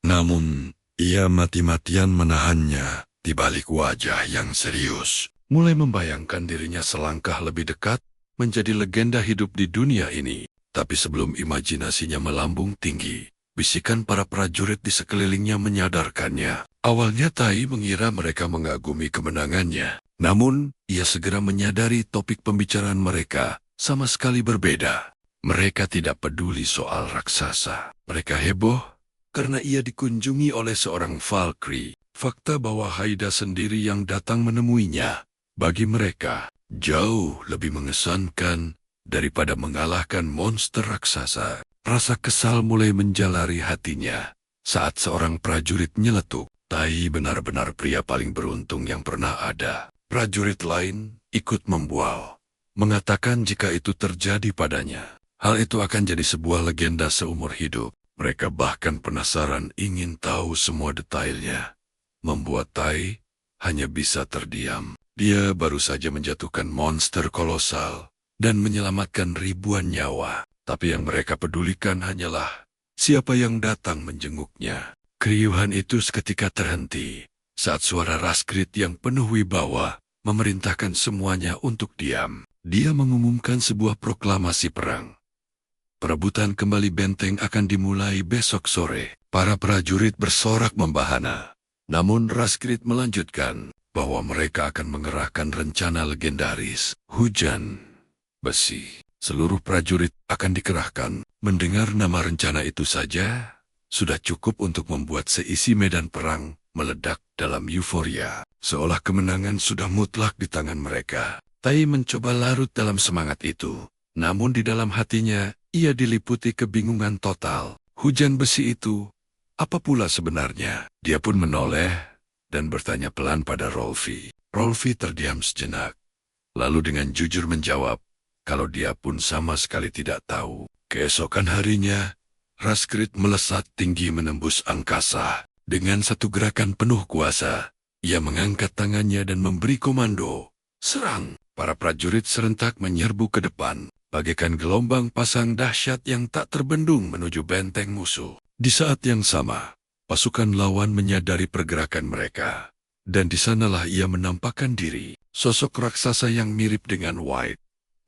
Namun, ia mati-matian menahannya di balik wajah yang serius. Mulai membayangkan dirinya selangkah lebih dekat menjadi legenda hidup di dunia ini. Tapi sebelum imajinasinya melambung tinggi, bisikan para prajurit di sekelilingnya menyadarkannya. Awalnya Tai mengira mereka mengagumi kemenangannya. Namun, ia segera menyadari topik pembicaraan mereka sama sekali berbeda. Mereka tidak peduli soal raksasa. Mereka heboh karena ia dikunjungi oleh seorang Valkyrie. Fakta bahwa Haida sendiri yang datang menemuinya, bagi mereka, jauh lebih mengesankan daripada mengalahkan monster raksasa. Rasa kesal mulai menjalari hatinya. Saat seorang prajurit nyeletuk, Tai benar-benar pria paling beruntung yang pernah ada. Prajurit lain ikut membual, mengatakan jika itu terjadi padanya, hal itu akan jadi sebuah legenda seumur hidup. Mereka bahkan penasaran ingin tahu semua detailnya. Membuat Tai hanya bisa terdiam. Dia baru saja menjatuhkan monster kolosal dan menyelamatkan ribuan nyawa. Tapi yang mereka pedulikan hanyalah siapa yang datang menjenguknya. Keriuhan itu seketika terhenti saat suara Raskrit yang penuh wibawa memerintahkan semuanya untuk diam. Dia mengumumkan sebuah proklamasi perang. Perebutan kembali benteng akan dimulai besok sore. Para prajurit bersorak membahana. Namun Raskrit melanjutkan bahwa mereka akan mengerahkan rencana legendaris, hujan besi. Seluruh prajurit akan dikerahkan. Mendengar nama rencana itu saja sudah cukup untuk membuat seisi medan perang meledak dalam euforia. Seolah kemenangan sudah mutlak di tangan mereka. Tai mencoba larut dalam semangat itu. Namun di dalam hatinya, ia diliputi kebingungan total. Hujan besi itu, apa pula sebenarnya? Dia pun menoleh dan bertanya pelan pada Rolfi. Rolfi terdiam sejenak. Lalu dengan jujur menjawab, kalau dia pun sama sekali tidak tahu. Keesokan harinya, Raskrit melesat tinggi menembus angkasa. Dengan satu gerakan penuh kuasa, ia mengangkat tangannya dan memberi komando. Serang! Para prajurit serentak menyerbu ke depan, bagaikan gelombang pasang dahsyat yang tak terbendung menuju benteng musuh. Di saat yang sama, pasukan lawan menyadari pergerakan mereka. Dan di sanalah ia menampakkan diri, sosok raksasa yang mirip dengan White.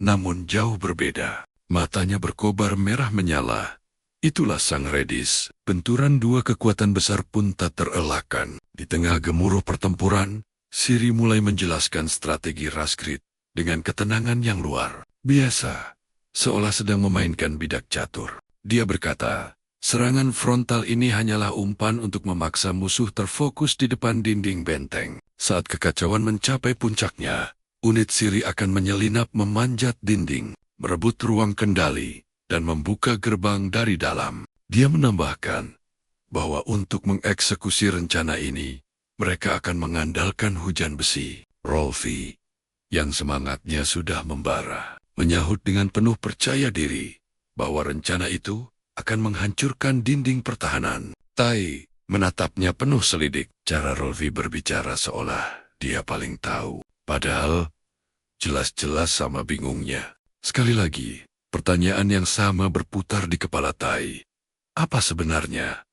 Namun jauh berbeda, matanya berkobar merah menyala. Itulah sang Redis. Benturan dua kekuatan besar pun tak terelakkan. Di tengah gemuruh pertempuran, Ciri mulai menjelaskan strategi Raskrit dengan ketenangan yang luar biasa, seolah sedang memainkan bidak catur. Dia berkata, serangan frontal ini hanyalah umpan untuk memaksa musuh terfokus di depan dinding benteng. Saat kekacauan mencapai puncaknya, unit Ciri akan menyelinap memanjat dinding, merebut ruang kendali, dan membuka gerbang dari dalam. Dia menambahkan bahwa untuk mengeksekusi rencana ini, mereka akan mengandalkan hujan besi. Rolfi, yang semangatnya sudah membara, menyahut dengan penuh percaya diri bahwa rencana itu akan menghancurkan dinding pertahanan. Tai menatapnya penuh selidik. Cara Rolfi berbicara seolah dia paling tahu. Padahal, jelas-jelas sama bingungnya. Sekali lagi, pertanyaan yang sama berputar di kepala Tai. Apa sebenarnya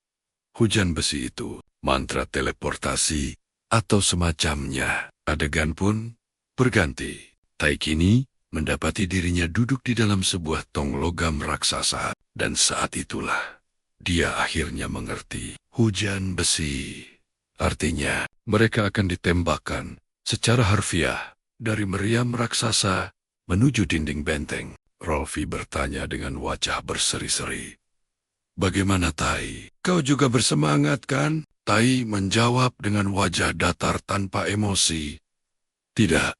hujan besi itu? Mantra teleportasi, atau semacamnya? Adegan pun berganti. Tai kini mendapati dirinya duduk di dalam sebuah tong logam raksasa. Dan saat itulah, dia akhirnya mengerti. Hujan besi. Artinya, mereka akan ditembakkan secara harfiah dari meriam raksasa menuju dinding benteng. Rolfi bertanya dengan wajah berseri-seri. Bagaimana Tai? Kau juga bersemangat kan? Tai menjawab dengan wajah datar tanpa emosi. Tidak.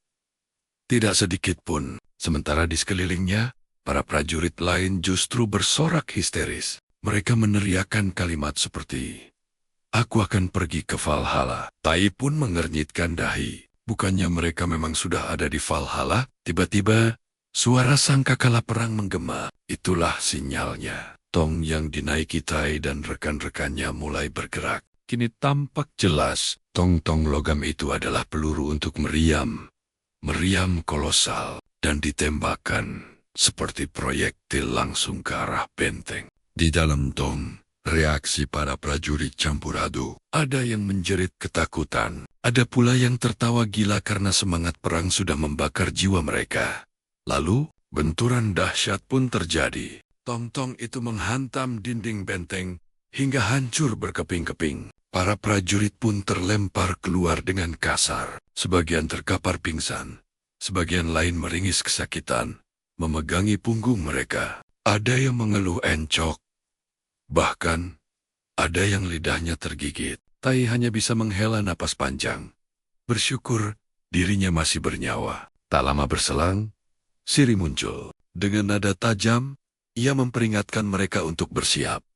Tidak sedikit pun. Sementara di sekelilingnya, para prajurit lain justru bersorak histeris. Mereka meneriakkan kalimat seperti, "Aku akan pergi ke Valhalla." Tai pun mengernyitkan dahi. Bukannya mereka memang sudah ada di Valhalla? Tiba-tiba, suara sangkakala perang menggema. Itulah sinyalnya. Tong yang dinaiki Tai dan rekan-rekannya mulai bergerak. Kini tampak jelas, tong-tong logam itu adalah peluru untuk meriam. Meriam kolosal dan ditembakkan seperti proyektil langsung ke arah benteng. Di dalam tong, reaksi para prajurit campur aduk. Ada yang menjerit ketakutan. Ada pula yang tertawa gila karena semangat perang sudah membakar jiwa mereka. Lalu, benturan dahsyat pun terjadi. Tong-tong itu menghantam dinding benteng hingga hancur berkeping-keping. Para prajurit pun terlempar keluar dengan kasar. Sebagian terkapar pingsan. Sebagian lain meringis kesakitan, memegangi punggung mereka. Ada yang mengeluh encok. Bahkan, ada yang lidahnya tergigit. Tai hanya bisa menghela napas panjang. Bersyukur dirinya masih bernyawa. Tak lama berselang, Ciri muncul. Dengan nada tajam, ia memperingatkan mereka untuk bersiap.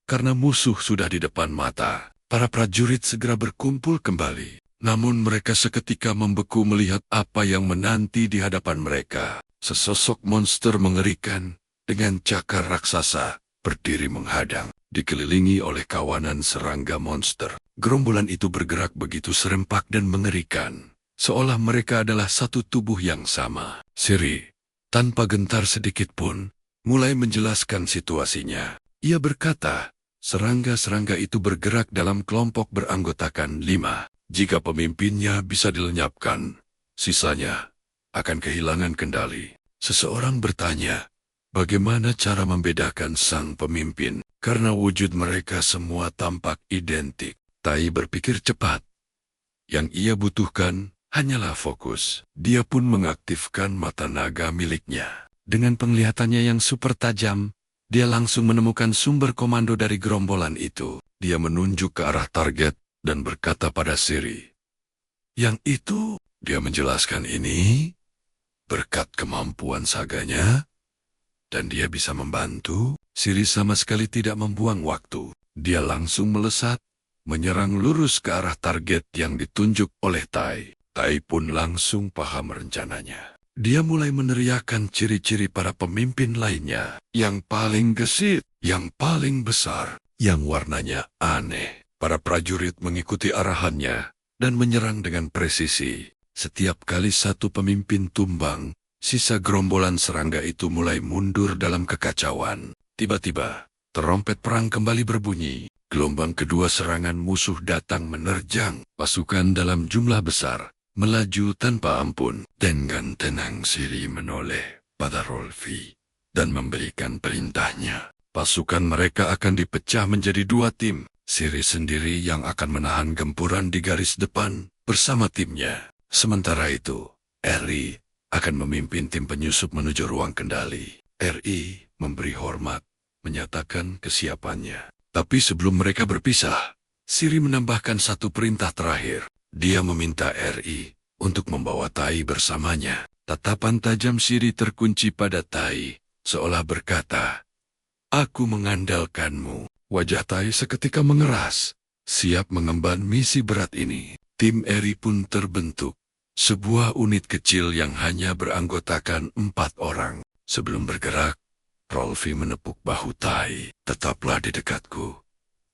Karena musuh sudah di depan mata, para prajurit segera berkumpul kembali. Namun mereka seketika membeku melihat apa yang menanti di hadapan mereka. Sesosok monster mengerikan dengan cakar raksasa berdiri menghadang, dikelilingi oleh kawanan serangga monster. Gerombolan itu bergerak begitu serempak dan mengerikan, seolah mereka adalah satu tubuh yang sama. Siri, tanpa gentar sedikit pun, mulai menjelaskan situasinya. Ia berkata, serangga-serangga itu bergerak dalam kelompok beranggotakan 5. Jika pemimpinnya bisa dilenyapkan, sisanya akan kehilangan kendali. Seseorang bertanya, bagaimana cara membedakan sang pemimpin? Karena wujud mereka semua tampak identik. Tai berpikir cepat. Yang ia butuhkan hanyalah fokus. Dia pun mengaktifkan mata naga miliknya. Dengan penglihatannya yang super tajam, dia langsung menemukan sumber komando dari gerombolan itu. Dia menunjuk ke arah target dan berkata pada Siri. Yang itu, dia menjelaskan ini, berkat kemampuan saganya, dan dia bisa membantu. Siri sama sekali tidak membuang waktu. Dia langsung melesat, menyerang lurus ke arah target yang ditunjuk oleh Tai. Tai pun langsung paham rencananya. Dia mulai meneriakkan ciri-ciri para pemimpin lainnya. Yang paling gesit, yang paling besar, yang warnanya aneh. Para prajurit mengikuti arahannya dan menyerang dengan presisi. Setiap kali satu pemimpin tumbang, sisa gerombolan serangga itu mulai mundur dalam kekacauan. Tiba-tiba, trompet perang kembali berbunyi. Gelombang kedua serangan musuh datang menerjang. Pasukan dalam jumlah besar melaju tanpa ampun. Dengan tenang Siri menoleh pada Rolfi dan memberikan perintahnya. Pasukan mereka akan dipecah menjadi 2 tim. Siri sendiri yang akan menahan gempuran di garis depan bersama timnya. Sementara itu, Eri akan memimpin tim penyusup menuju ruang kendali. Ri memberi hormat, menyatakan kesiapannya. Tapi sebelum mereka berpisah, Siri menambahkan satu perintah terakhir. Dia meminta Ri untuk membawa Tai bersamanya. Tatapan tajam Siri terkunci pada Tai, seolah berkata, "Aku mengandalkanmu." Wajah Tai seketika mengeras, siap mengemban misi berat ini. Tim Eri pun terbentuk. Sebuah unit kecil yang hanya beranggotakan 4 orang. Sebelum bergerak, Rolfi menepuk bahu Tai. "Tetaplah di dekatku."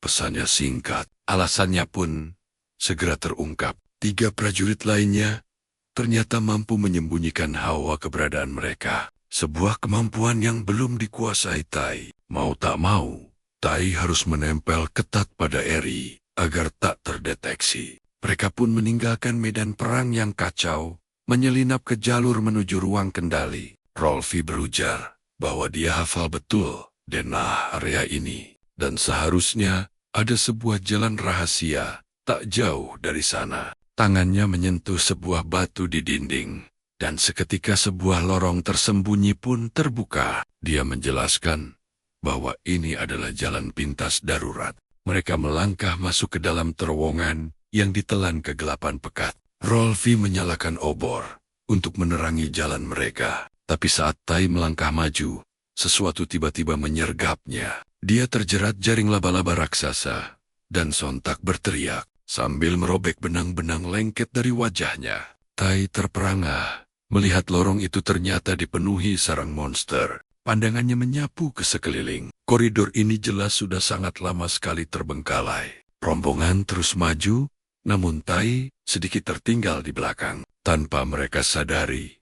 Pesannya singkat, alasannya pun segera terungkap. 3 prajurit lainnya ternyata mampu menyembunyikan hawa keberadaan mereka. Sebuah kemampuan yang belum dikuasai Tai. Mau tak mau, Tai harus menempel ketat pada Eri agar tak terdeteksi. Mereka pun meninggalkan medan perang yang kacau, menyelinap ke jalur menuju ruang kendali. Rolfi berujar bahwa dia hafal betul denah area ini, dan seharusnya ada sebuah jalan rahasia tak jauh dari sana. Tangannya menyentuh sebuah batu di dinding, dan seketika sebuah lorong tersembunyi pun terbuka. Dia menjelaskan bahwa ini adalah jalan pintas darurat. Mereka melangkah masuk ke dalam terowongan yang ditelan kegelapan pekat. Rolfi menyalakan obor untuk menerangi jalan mereka. Tapi saat Tai melangkah maju, sesuatu tiba-tiba menyergapnya. Dia terjerat jaring laba-laba raksasa dan sontak berteriak sambil merobek benang-benang lengket dari wajahnya. Tai terperangah melihat lorong itu ternyata dipenuhi sarang monster. Pandangannya menyapu ke sekeliling. Koridor ini jelas sudah sangat lama sekali terbengkalai. Rombongan terus maju, namun Tai sedikit tertinggal di belakang. Tanpa mereka sadari,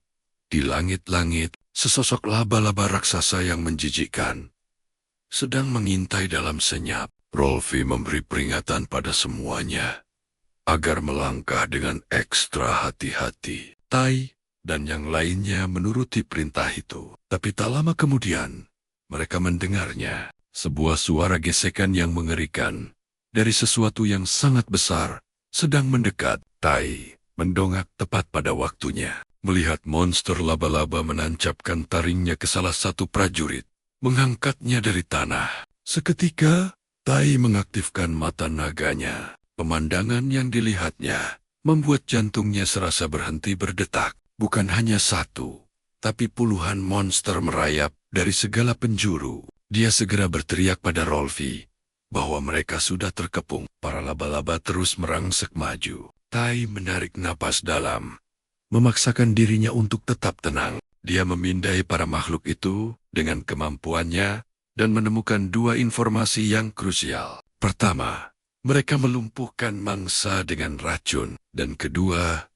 di langit-langit, sesosok laba-laba raksasa yang menjijikkan sedang mengintai dalam senyap. Rolfi memberi peringatan pada semuanya agar melangkah dengan ekstra hati-hati. Tai dan yang lainnya menuruti perintah itu. Tapi tak lama kemudian, mereka mendengarnya. Sebuah suara gesekan yang mengerikan dari sesuatu yang sangat besar sedang mendekat. Tai mendongak tepat pada waktunya. Melihat monster laba-laba menancapkan taringnya ke salah satu prajurit, mengangkatnya dari tanah. Seketika, Tai mengaktifkan mata naganya. Pemandangan yang dilihatnya membuat jantungnya serasa berhenti berdetak. Bukan hanya satu, tapi puluhan monster merayap dari segala penjuru. Dia segera berteriak pada Rolfi bahwa mereka sudah terkepung. Para laba-laba terus merangsek maju. Tai menarik napas dalam, memaksakan dirinya untuk tetap tenang. Dia memindai para makhluk itu dengan kemampuannya dan menemukan dua informasi yang krusial. Pertama, mereka melumpuhkan mangsa dengan racun. Dan kedua,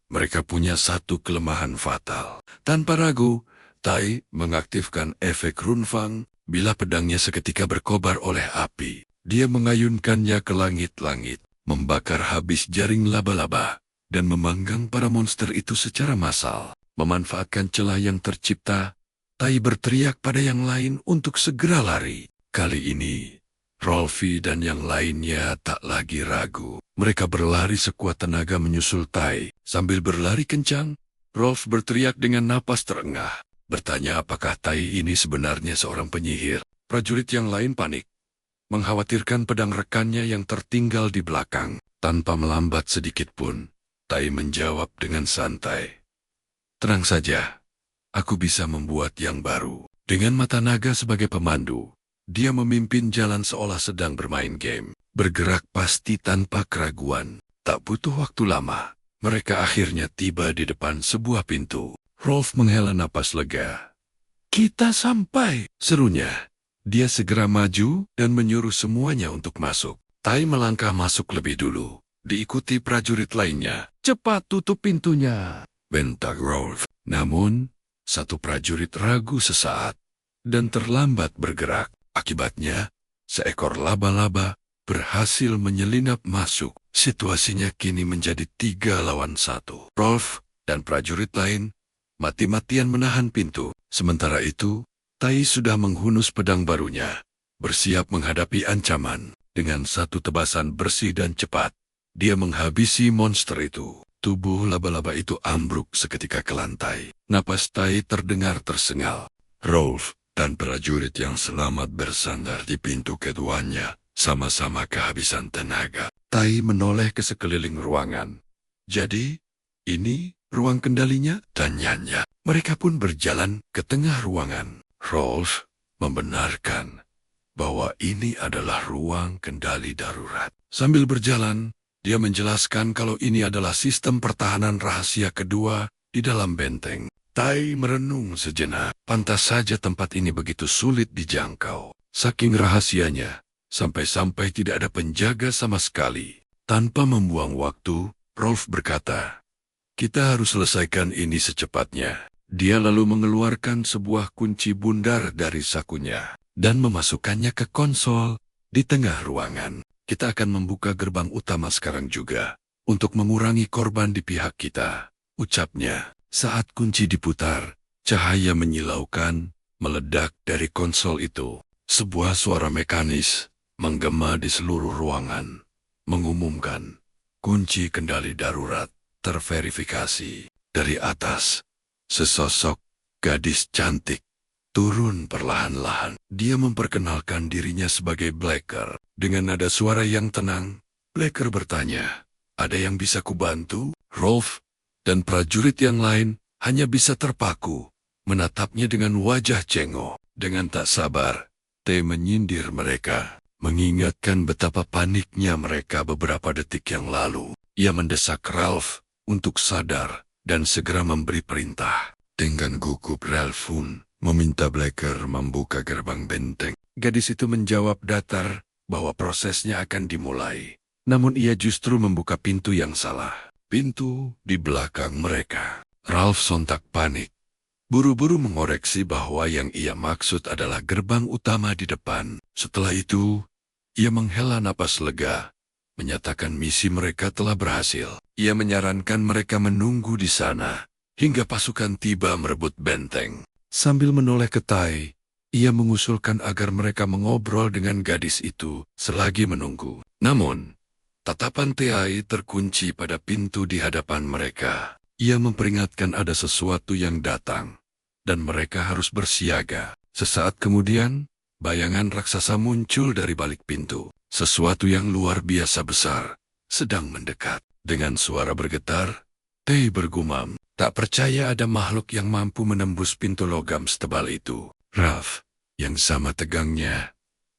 mereka punya satu kelemahan fatal. Tanpa ragu, Tai mengaktifkan efek Runfang bila pedangnya seketika berkobar oleh api. Dia mengayunkannya ke langit-langit, membakar habis jaring laba-laba, dan memanggang para monster itu secara massal. Memanfaatkan celah yang tercipta, Tai berteriak pada yang lain untuk segera lari. Kali ini, Rolfi dan yang lainnya tak lagi ragu. Mereka berlari sekuat tenaga menyusul Tai. Sambil berlari kencang, Rolf berteriak dengan napas terengah, bertanya apakah Tai ini sebenarnya seorang penyihir. Prajurit yang lain panik, mengkhawatirkan pedang rekannya yang tertinggal di belakang. Tanpa melambat sedikit pun, Tai menjawab dengan santai, "Tenang saja, aku bisa membuat yang baru." Dengan mata naga sebagai pemandu, dia memimpin jalan seolah sedang bermain game. Bergerak pasti tanpa keraguan. Tak butuh waktu lama, mereka akhirnya tiba di depan sebuah pintu. Rolf menghela napas lega. "Kita sampai!" serunya. Dia segera maju dan menyuruh semuanya untuk masuk. Tai melangkah masuk lebih dulu, diikuti prajurit lainnya. "Cepat tutup pintunya!" bentak Rolf. Namun, satu prajurit ragu sesaat dan terlambat bergerak. Akibatnya, seekor laba-laba berhasil menyelinap masuk. Situasinya kini menjadi 3 lawan 1. Rolf dan prajurit lain mati-matian menahan pintu. Sementara itu, Tai sudah menghunus pedang barunya, bersiap menghadapi ancaman. Dengan satu tebasan bersih dan cepat, dia menghabisi monster itu. Tubuh laba-laba itu ambruk seketika ke lantai. Napas Tai terdengar tersengal. Rolf dan prajurit yang selamat bersandar di pintu keduanya, sama-sama kehabisan tenaga. Tai menoleh ke sekeliling ruangan. "Jadi, ini ruang kendalinya?" tanyanya. Mereka pun berjalan ke tengah ruangan. Rolf membenarkan bahwa ini adalah ruang kendali darurat. Sambil berjalan, dia menjelaskan kalau ini adalah sistem pertahanan rahasia kedua di dalam benteng. Tai merenung sejenak. Pantas saja tempat ini begitu sulit dijangkau. Saking rahasianya, sampai-sampai tidak ada penjaga sama sekali. Tanpa membuang waktu, Rolf berkata, "Kita harus selesaikan ini secepatnya." Dia lalu mengeluarkan sebuah kunci bundar dari sakunya dan memasukkannya ke konsol di tengah ruangan. "Kita akan membuka gerbang utama sekarang juga, untuk mengurangi korban di pihak kita," ucapnya. Saat kunci diputar, cahaya menyilaukan meledak dari konsol itu. Sebuah suara mekanis menggema di seluruh ruangan, mengumumkan kunci kendali darurat terverifikasi. Dari atas, sesosok gadis cantik turun perlahan-lahan. Dia memperkenalkan dirinya sebagai Blacker. Dengan nada suara yang tenang, Blacker bertanya, "Ada yang bisa kubantu?" Rolf dan prajurit yang lain hanya bisa terpaku, menatapnya dengan wajah cengok. Dengan tak sabar, T menyindir mereka, mengingatkan betapa paniknya mereka beberapa detik yang lalu. Ia mendesak Ralph untuk sadar dan segera memberi perintah. Dengan gugup Ralph pun meminta Blacker membuka gerbang benteng. Gadis itu menjawab datar bahwa prosesnya akan dimulai. Namun ia justru membuka pintu yang salah. Pintu di belakang mereka. Ralph sontak panik. Buru-buru mengoreksi bahwa yang ia maksud adalah gerbang utama di depan. Setelah itu, ia menghela napas lega, menyatakan misi mereka telah berhasil. Ia menyarankan mereka menunggu di sana hingga pasukan tiba merebut benteng. Sambil menoleh ke Tai, ia mengusulkan agar mereka mengobrol dengan gadis itu selagi menunggu. Namun, tatapan Tai terkunci pada pintu di hadapan mereka. Ia memperingatkan ada sesuatu yang datang, dan mereka harus bersiaga. Sesaat kemudian, bayangan raksasa muncul dari balik pintu. Sesuatu yang luar biasa besar sedang mendekat. Dengan suara bergetar, Tai bergumam, tak percaya ada makhluk yang mampu menembus pintu logam setebal itu. Ralph, yang sama tegangnya,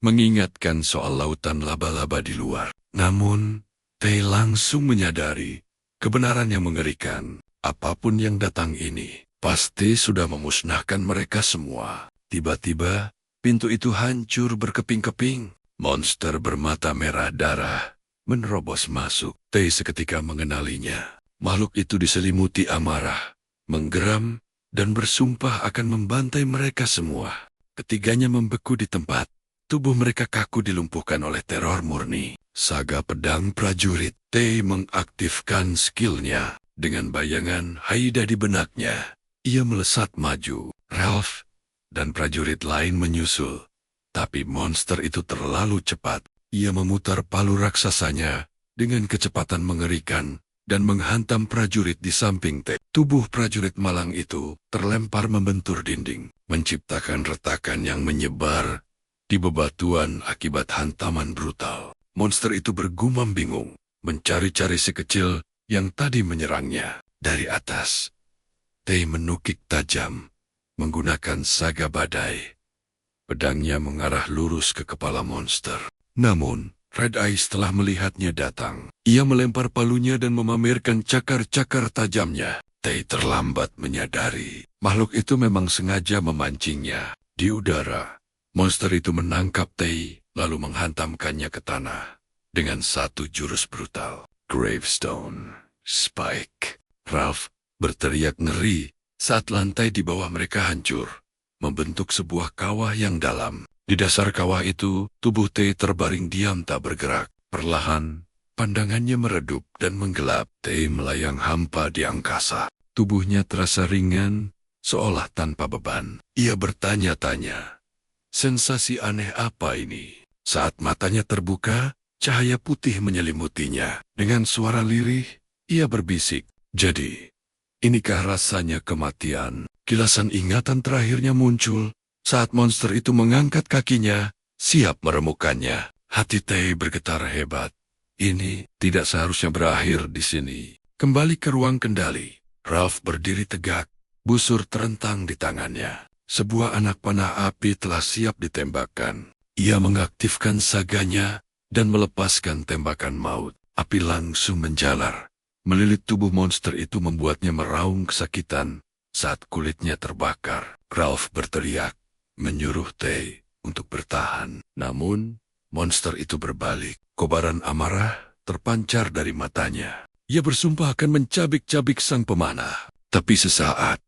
mengingatkan soal lautan laba-laba di luar. Namun, Tei langsung menyadari kebenaran yang mengerikan. Apapun yang datang ini, pasti sudah memusnahkan mereka semua. Tiba-tiba, pintu itu hancur berkeping-keping. Monster bermata merah darah menerobos masuk. Tei seketika mengenalinya. Makhluk itu diselimuti amarah, menggeram, dan bersumpah akan membantai mereka semua. Ketiganya membeku di tempat. Tubuh mereka kaku dilumpuhkan oleh teror murni. Saga pedang prajurit. Tei mengaktifkan skillnya. Dengan bayangan Haida di benaknya, ia melesat maju. Ralph dan prajurit lain menyusul. Tapi monster itu terlalu cepat. Ia memutar palu raksasanya dengan kecepatan mengerikan dan menghantam prajurit di samping Tei. Tubuh prajurit malang itu terlempar membentur dinding, menciptakan retakan yang menyebar di bebatuan akibat hantaman brutal. Monster itu bergumam bingung, mencari-cari si kecil yang tadi menyerangnya. Dari atas, Tei menukik tajam, menggunakan saga badai. Pedangnya mengarah lurus ke kepala monster. Namun, Red Eyes telah melihatnya datang. Ia melempar palunya dan memamerkan cakar-cakar tajamnya. Tei terlambat menyadari. Makhluk itu memang sengaja memancingnya. Di udara, monster itu menangkap Tei, lalu menghantamkannya ke tanah dengan satu jurus brutal. Gravestone. Spike. Ralph berteriak ngeri saat lantai di bawah mereka hancur, membentuk sebuah kawah yang dalam. Di dasar kawah itu, tubuh Tei terbaring diam tak bergerak. Perlahan, pandangannya meredup dan menggelap. Tei melayang hampa di angkasa. Tubuhnya terasa ringan, seolah tanpa beban. Ia bertanya-tanya, sensasi aneh apa ini? Saat matanya terbuka, cahaya putih menyelimutinya. Dengan suara lirih, ia berbisik, "Jadi, inikah rasanya kematian?" Kilasan ingatan terakhirnya muncul saat monster itu mengangkat kakinya, siap meremukannya. Hati Tei bergetar hebat. Ini tidak seharusnya berakhir di sini. Kembali ke ruang kendali. Ralph berdiri tegak, busur terentang di tangannya. Sebuah anak panah api telah siap ditembakkan. Ia mengaktifkan saganya dan melepaskan tembakan maut. Api langsung menjalar. Melilit tubuh monster itu membuatnya meraung kesakitan saat kulitnya terbakar. Ralph berteriak, menyuruh Tei untuk bertahan. Namun, monster itu berbalik. Kobaran amarah terpancar dari matanya. Ia bersumpah akan mencabik-cabik sang pemanah. Tapi sesaat,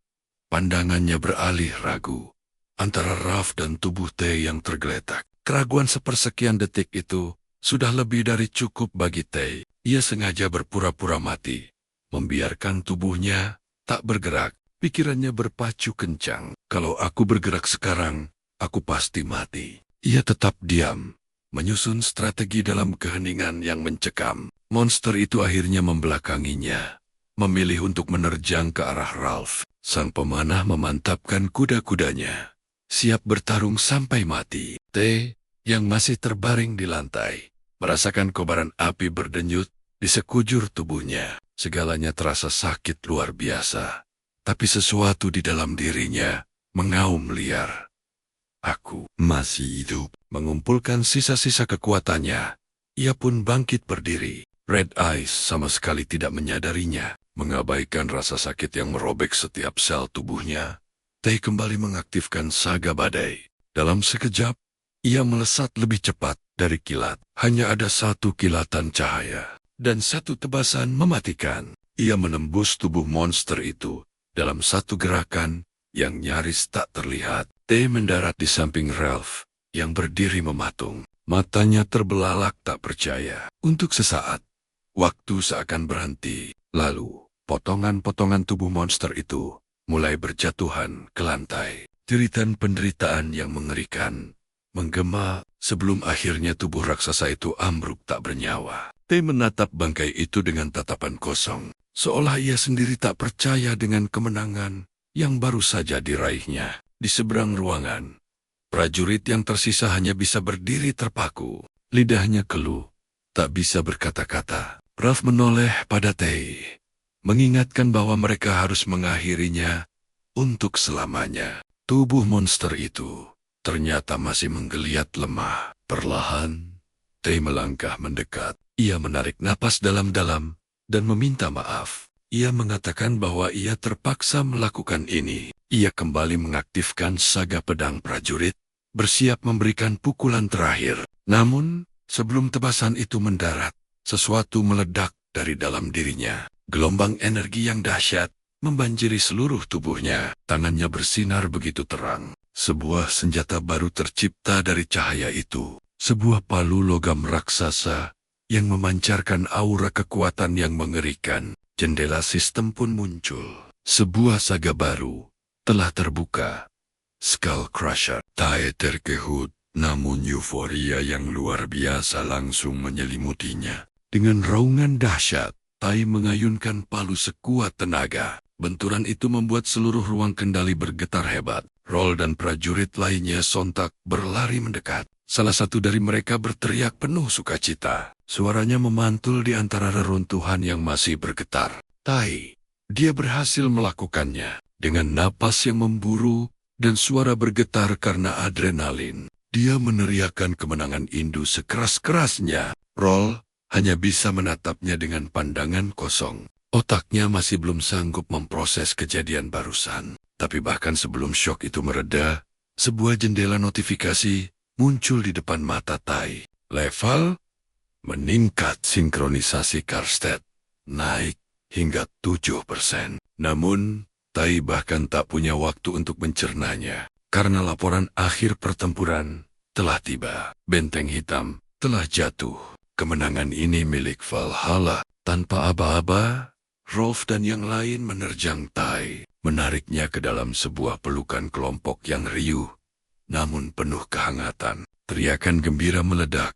pandangannya beralih ragu antara Ralph dan tubuh Tei yang tergeletak. Keraguan sepersekian detik itu sudah lebih dari cukup bagi Tei. Ia sengaja berpura-pura mati, membiarkan tubuhnya tak bergerak. Pikirannya berpacu kencang. Kalau aku bergerak sekarang, aku pasti mati. Ia tetap diam, menyusun strategi dalam keheningan yang mencekam. Monster itu akhirnya membelakanginya, memilih untuk menerjang ke arah Ralph. Sang pemanah memantapkan kuda-kudanya, siap bertarung sampai mati. Tei, yang masih terbaring di lantai, merasakan kobaran api berdenyut di sekujur tubuhnya. Segalanya terasa sakit luar biasa. Tapi sesuatu di dalam dirinya mengaum liar. Aku masih hidup. Mengumpulkan sisa-sisa kekuatannya, ia pun bangkit berdiri. Red Eyes sama sekali tidak menyadarinya. Mengabaikan rasa sakit yang merobek setiap sel tubuhnya, Tei kembali mengaktifkan saga badai. Dalam sekejap, ia melesat lebih cepat dari kilat. Hanya ada satu kilatan cahaya, dan satu tebasan mematikan. Ia menembus tubuh monster itu dalam satu gerakan yang nyaris tak terlihat. Tei mendarat di samping Ralph yang berdiri mematung. Matanya terbelalak tak percaya. Untuk sesaat, waktu seakan berhenti. Lalu, potongan-potongan tubuh monster itu mulai berjatuhan ke lantai. Jeritan penderitaan yang mengerikan menggema sebelum akhirnya tubuh raksasa itu ambruk tak bernyawa. Tei menatap bangkai itu dengan tatapan kosong, seolah ia sendiri tak percaya dengan kemenangan yang baru saja diraihnya. Di seberang ruangan, prajurit yang tersisa hanya bisa berdiri terpaku. Lidahnya keluh, tak bisa berkata-kata. Ralph menoleh pada Tei, mengingatkan bahwa mereka harus mengakhirinya untuk selamanya. Tubuh monster itu ternyata masih menggeliat lemah. Perlahan, Tai melangkah mendekat. Ia menarik napas dalam-dalam dan meminta maaf. Ia mengatakan bahwa ia terpaksa melakukan ini. Ia kembali mengaktifkan saga pedang prajurit, bersiap memberikan pukulan terakhir. Namun, sebelum tebasan itu mendarat, sesuatu meledak dari dalam dirinya. Gelombang energi yang dahsyat membanjiri seluruh tubuhnya. Tangannya bersinar begitu terang. Sebuah senjata baru tercipta dari cahaya itu. Sebuah palu logam raksasa yang memancarkan aura kekuatan yang mengerikan. Jendela sistem pun muncul. Sebuah saga baru telah terbuka. Skull Crusher. Tai terkehut, namun euforia yang luar biasa langsung menyelimutinya. Dengan raungan dahsyat, Tai mengayunkan palu sekuat tenaga. Benturan itu membuat seluruh ruang kendali bergetar hebat. Roll dan prajurit lainnya sontak berlari mendekat. Salah satu dari mereka berteriak penuh sukacita. Suaranya memantul di antara reruntuhan yang masih bergetar. Tai, dia berhasil melakukannya. Dengan napas yang memburu dan suara bergetar karena adrenalin, dia meneriakkan kemenangan Indu sekeras-kerasnya. Roll hanya bisa menatapnya dengan pandangan kosong. Otaknya masih belum sanggup memproses kejadian barusan. Tapi bahkan sebelum syok itu mereda, sebuah jendela notifikasi muncul di depan mata Tai. Level meningkat, sinkronisasi Karstead naik hingga 7%. Namun, Tai bahkan tak punya waktu untuk mencernanya. Karena laporan akhir pertempuran telah tiba. Benteng hitam telah jatuh. Kemenangan ini milik Valhalla. Tanpa aba-aba, Rolf dan yang lain menerjang Tai, menariknya ke dalam sebuah pelukan kelompok yang riuh, namun penuh kehangatan. Teriakan gembira meledak.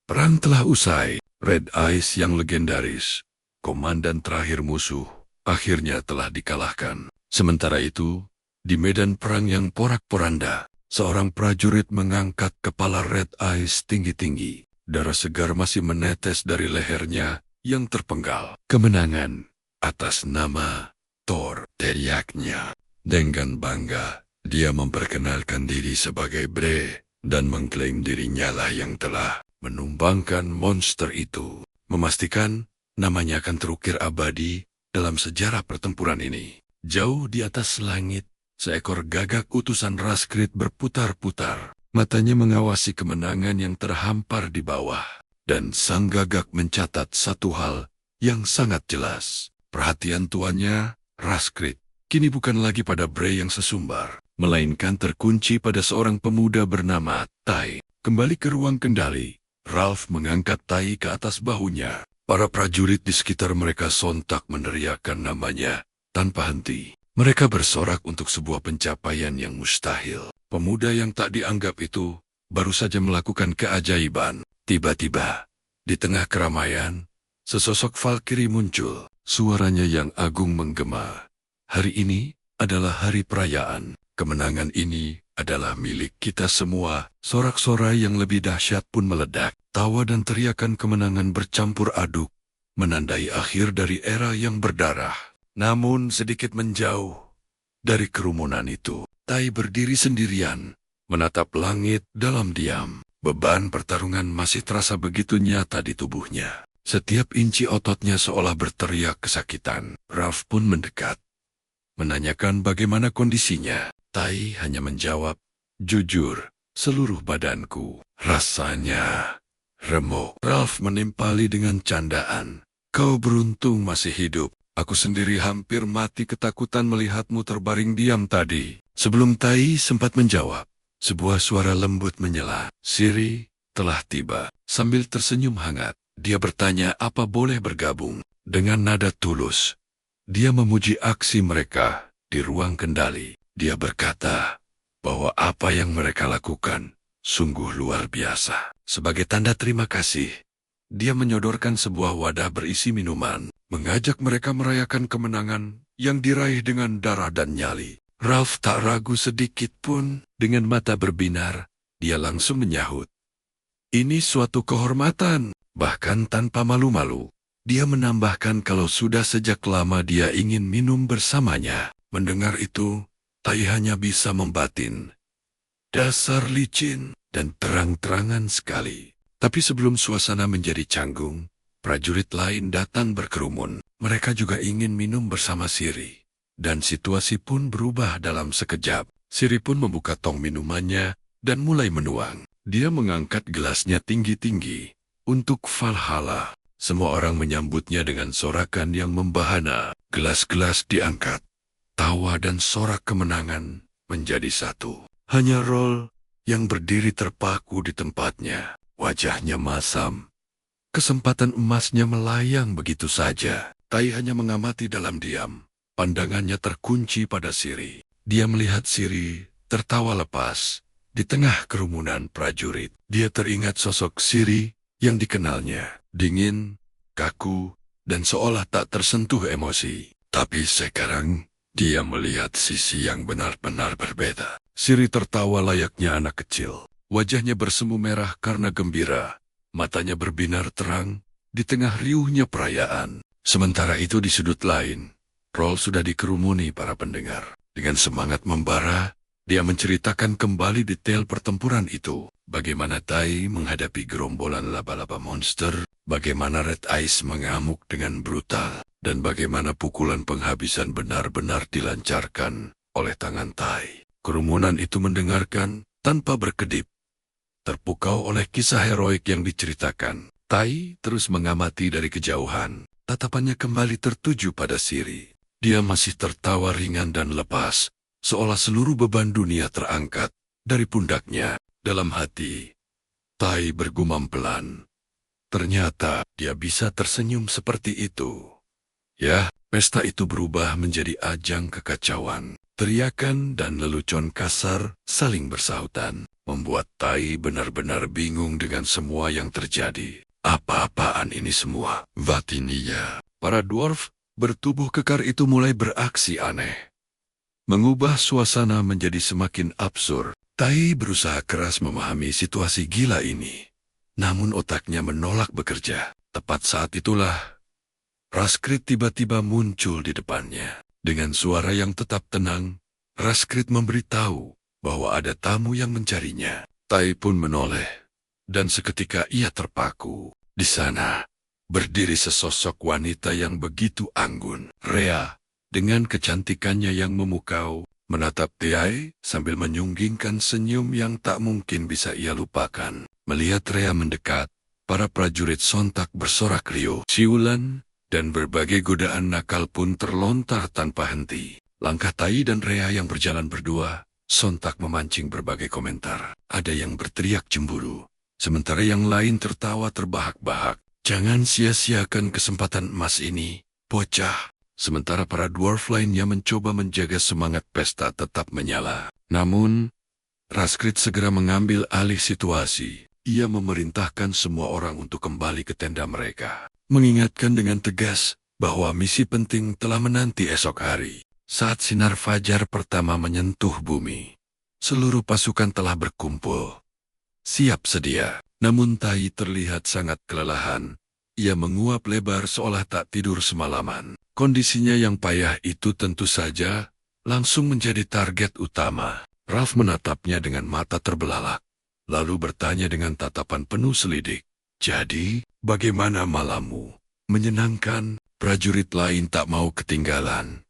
Perang telah usai. Red Eyes yang legendaris, komandan terakhir musuh, akhirnya telah dikalahkan. Sementara itu, di medan perang yang porak-poranda, seorang prajurit mengangkat kepala Red Eyes tinggi-tinggi. Darah segar masih menetes dari lehernya yang terpenggal. Kemenangan atas nama Thor, teriaknya. Dengan bangga, dia memperkenalkan diri sebagai Bre, dan mengklaim dirinya lah yang telah menumbangkan monster itu. Memastikan namanya akan terukir abadi dalam sejarah pertempuran ini. Jauh di atas langit, seekor gagak utusan Raskrit berputar-putar. Matanya mengawasi kemenangan yang terhampar di bawah. Dan sang gagak mencatat satu hal yang sangat jelas. Perhatian tuannya, Raskrit, kini bukan lagi pada Bre yang sesumbar, melainkan terkunci pada seorang pemuda bernama Tai. Kembali ke ruang kendali, Ralph mengangkat Tai ke atas bahunya. Para prajurit di sekitar mereka sontak meneriakkan namanya tanpa henti. Mereka bersorak untuk sebuah pencapaian yang mustahil. Pemuda yang tak dianggap itu baru saja melakukan keajaiban. Tiba-tiba, di tengah keramaian, sesosok Valkyrie muncul. Suaranya yang agung menggema. Hari ini adalah hari perayaan. Kemenangan ini adalah milik kita semua. Sorak-sorai yang lebih dahsyat pun meledak. Tawa dan teriakan kemenangan bercampur aduk, menandai akhir dari era yang berdarah. Namun sedikit menjauh dari kerumunan itu, Tai berdiri sendirian, menatap langit dalam diam. Beban pertarungan masih terasa begitu nyata di tubuhnya. Setiap inci ototnya seolah berteriak kesakitan. Ralph pun mendekat, menanyakan bagaimana kondisinya. Tai hanya menjawab, "Jujur, seluruh badanku rasanya remuk." Ralph menimpali dengan candaan, "Kau beruntung masih hidup. Aku sendiri hampir mati ketakutan melihatmu terbaring diam tadi." Sebelum Tai sempat menjawab, sebuah suara lembut menyela, "Siri telah tiba." Sambil tersenyum hangat, dia bertanya apa boleh bergabung. Dengan nada tulus, dia memuji aksi mereka di ruang kendali. Dia berkata bahwa apa yang mereka lakukan sungguh luar biasa. Sebagai tanda terima kasih, dia menyodorkan sebuah wadah berisi minuman, mengajak mereka merayakan kemenangan yang diraih dengan darah dan nyali. Ralph tak ragu sedikit pun. Dengan mata berbinar, dia langsung menyahut, "Ini suatu kehormatan." Bahkan tanpa malu-malu, dia menambahkan kalau sudah sejak lama dia ingin minum bersamanya. Mendengar itu, Tai hanya bisa membatin. Dasar licin dan terang-terangan sekali. Tapi sebelum suasana menjadi canggung, prajurit lain datang berkerumun. Mereka juga ingin minum bersama Siri. Dan situasi pun berubah dalam sekejap. Siri pun membuka tong minumannya dan mulai menuang. Dia mengangkat gelasnya tinggi-tinggi untuk Valhalla. Semua orang menyambutnya dengan sorakan yang membahana. Gelas-gelas diangkat. Tawa dan sorak kemenangan menjadi satu. Hanya Roll yang berdiri terpaku di tempatnya. Wajahnya masam. Kesempatan emasnya melayang begitu saja. Tai hanya mengamati dalam diam. Pandangannya terkunci pada Siri. Dia melihat Siri tertawa lepas di tengah kerumunan prajurit. Dia teringat sosok Siri yang dikenalnya. Dingin, kaku, dan seolah tak tersentuh emosi. Tapi sekarang dia melihat sisi yang benar-benar berbeda. Siri tertawa layaknya anak kecil. Wajahnya bersemu merah karena gembira. Matanya berbinar terang di tengah riuhnya perayaan. Sementara itu di sudut lain, Roll sudah dikerumuni para pendengar. Dengan semangat membara, dia menceritakan kembali detail pertempuran itu. Bagaimana Tai menghadapi gerombolan laba-laba monster, bagaimana Red Eyes mengamuk dengan brutal, dan bagaimana pukulan penghabisan benar-benar dilancarkan oleh tangan Tai. Kerumunan itu mendengarkan tanpa berkedip. Terpukau oleh kisah heroik yang diceritakan, Tai terus mengamati dari kejauhan. Tatapannya kembali tertuju pada Siri. Dia masih tertawa ringan dan lepas, seolah seluruh beban dunia terangkat dari pundaknya. Dalam hati, Tai bergumam pelan. Ternyata dia bisa tersenyum seperti itu. Ya, pesta itu berubah menjadi ajang kekacauan. Teriakan dan lelucon kasar saling bersahutan, membuat Tai benar-benar bingung dengan semua yang terjadi. Apa-apaan ini semua? Vatinia. Para dwarf bertubuh kekar itu mulai beraksi aneh. Mengubah suasana menjadi semakin absurd. Tai berusaha keras memahami situasi gila ini. Namun otaknya menolak bekerja. Tepat saat itulah, Raskrit tiba-tiba muncul di depannya. Dengan suara yang tetap tenang, Raskrit memberitahu bahwa ada tamu yang mencarinya. Tai pun menoleh. Dan seketika ia terpaku. Di sana, berdiri sesosok wanita yang begitu anggun. Rhea, dengan kecantikannya yang memukau, menatap Tai sambil menyunggingkan senyum yang tak mungkin bisa ia lupakan. Melihat Rhea mendekat, para prajurit sontak bersorak riuh. Siulan dan berbagai godaan nakal pun terlontar tanpa henti. Langkah Tai dan Rhea yang berjalan berdua, sontak memancing berbagai komentar. Ada yang berteriak cemburu. Sementara yang lain tertawa terbahak-bahak. Jangan sia-siakan kesempatan emas ini, bocah. Sementara para dwarf lainnya mencoba menjaga semangat pesta tetap menyala. Namun, Raskrit segera mengambil alih situasi. Ia memerintahkan semua orang untuk kembali ke tenda mereka. Mengingatkan dengan tegas bahwa misi penting telah menanti esok hari. Saat sinar fajar pertama menyentuh bumi, seluruh pasukan telah berkumpul. Siap sedia, namun Tai terlihat sangat kelelahan. Ia menguap lebar seolah tak tidur semalaman. Kondisinya yang payah itu tentu saja langsung menjadi target utama. Ralph menatapnya dengan mata terbelalak, lalu bertanya dengan tatapan penuh selidik. Jadi, bagaimana malammu? Menyenangkan, prajurit lain tak mau ketinggalan.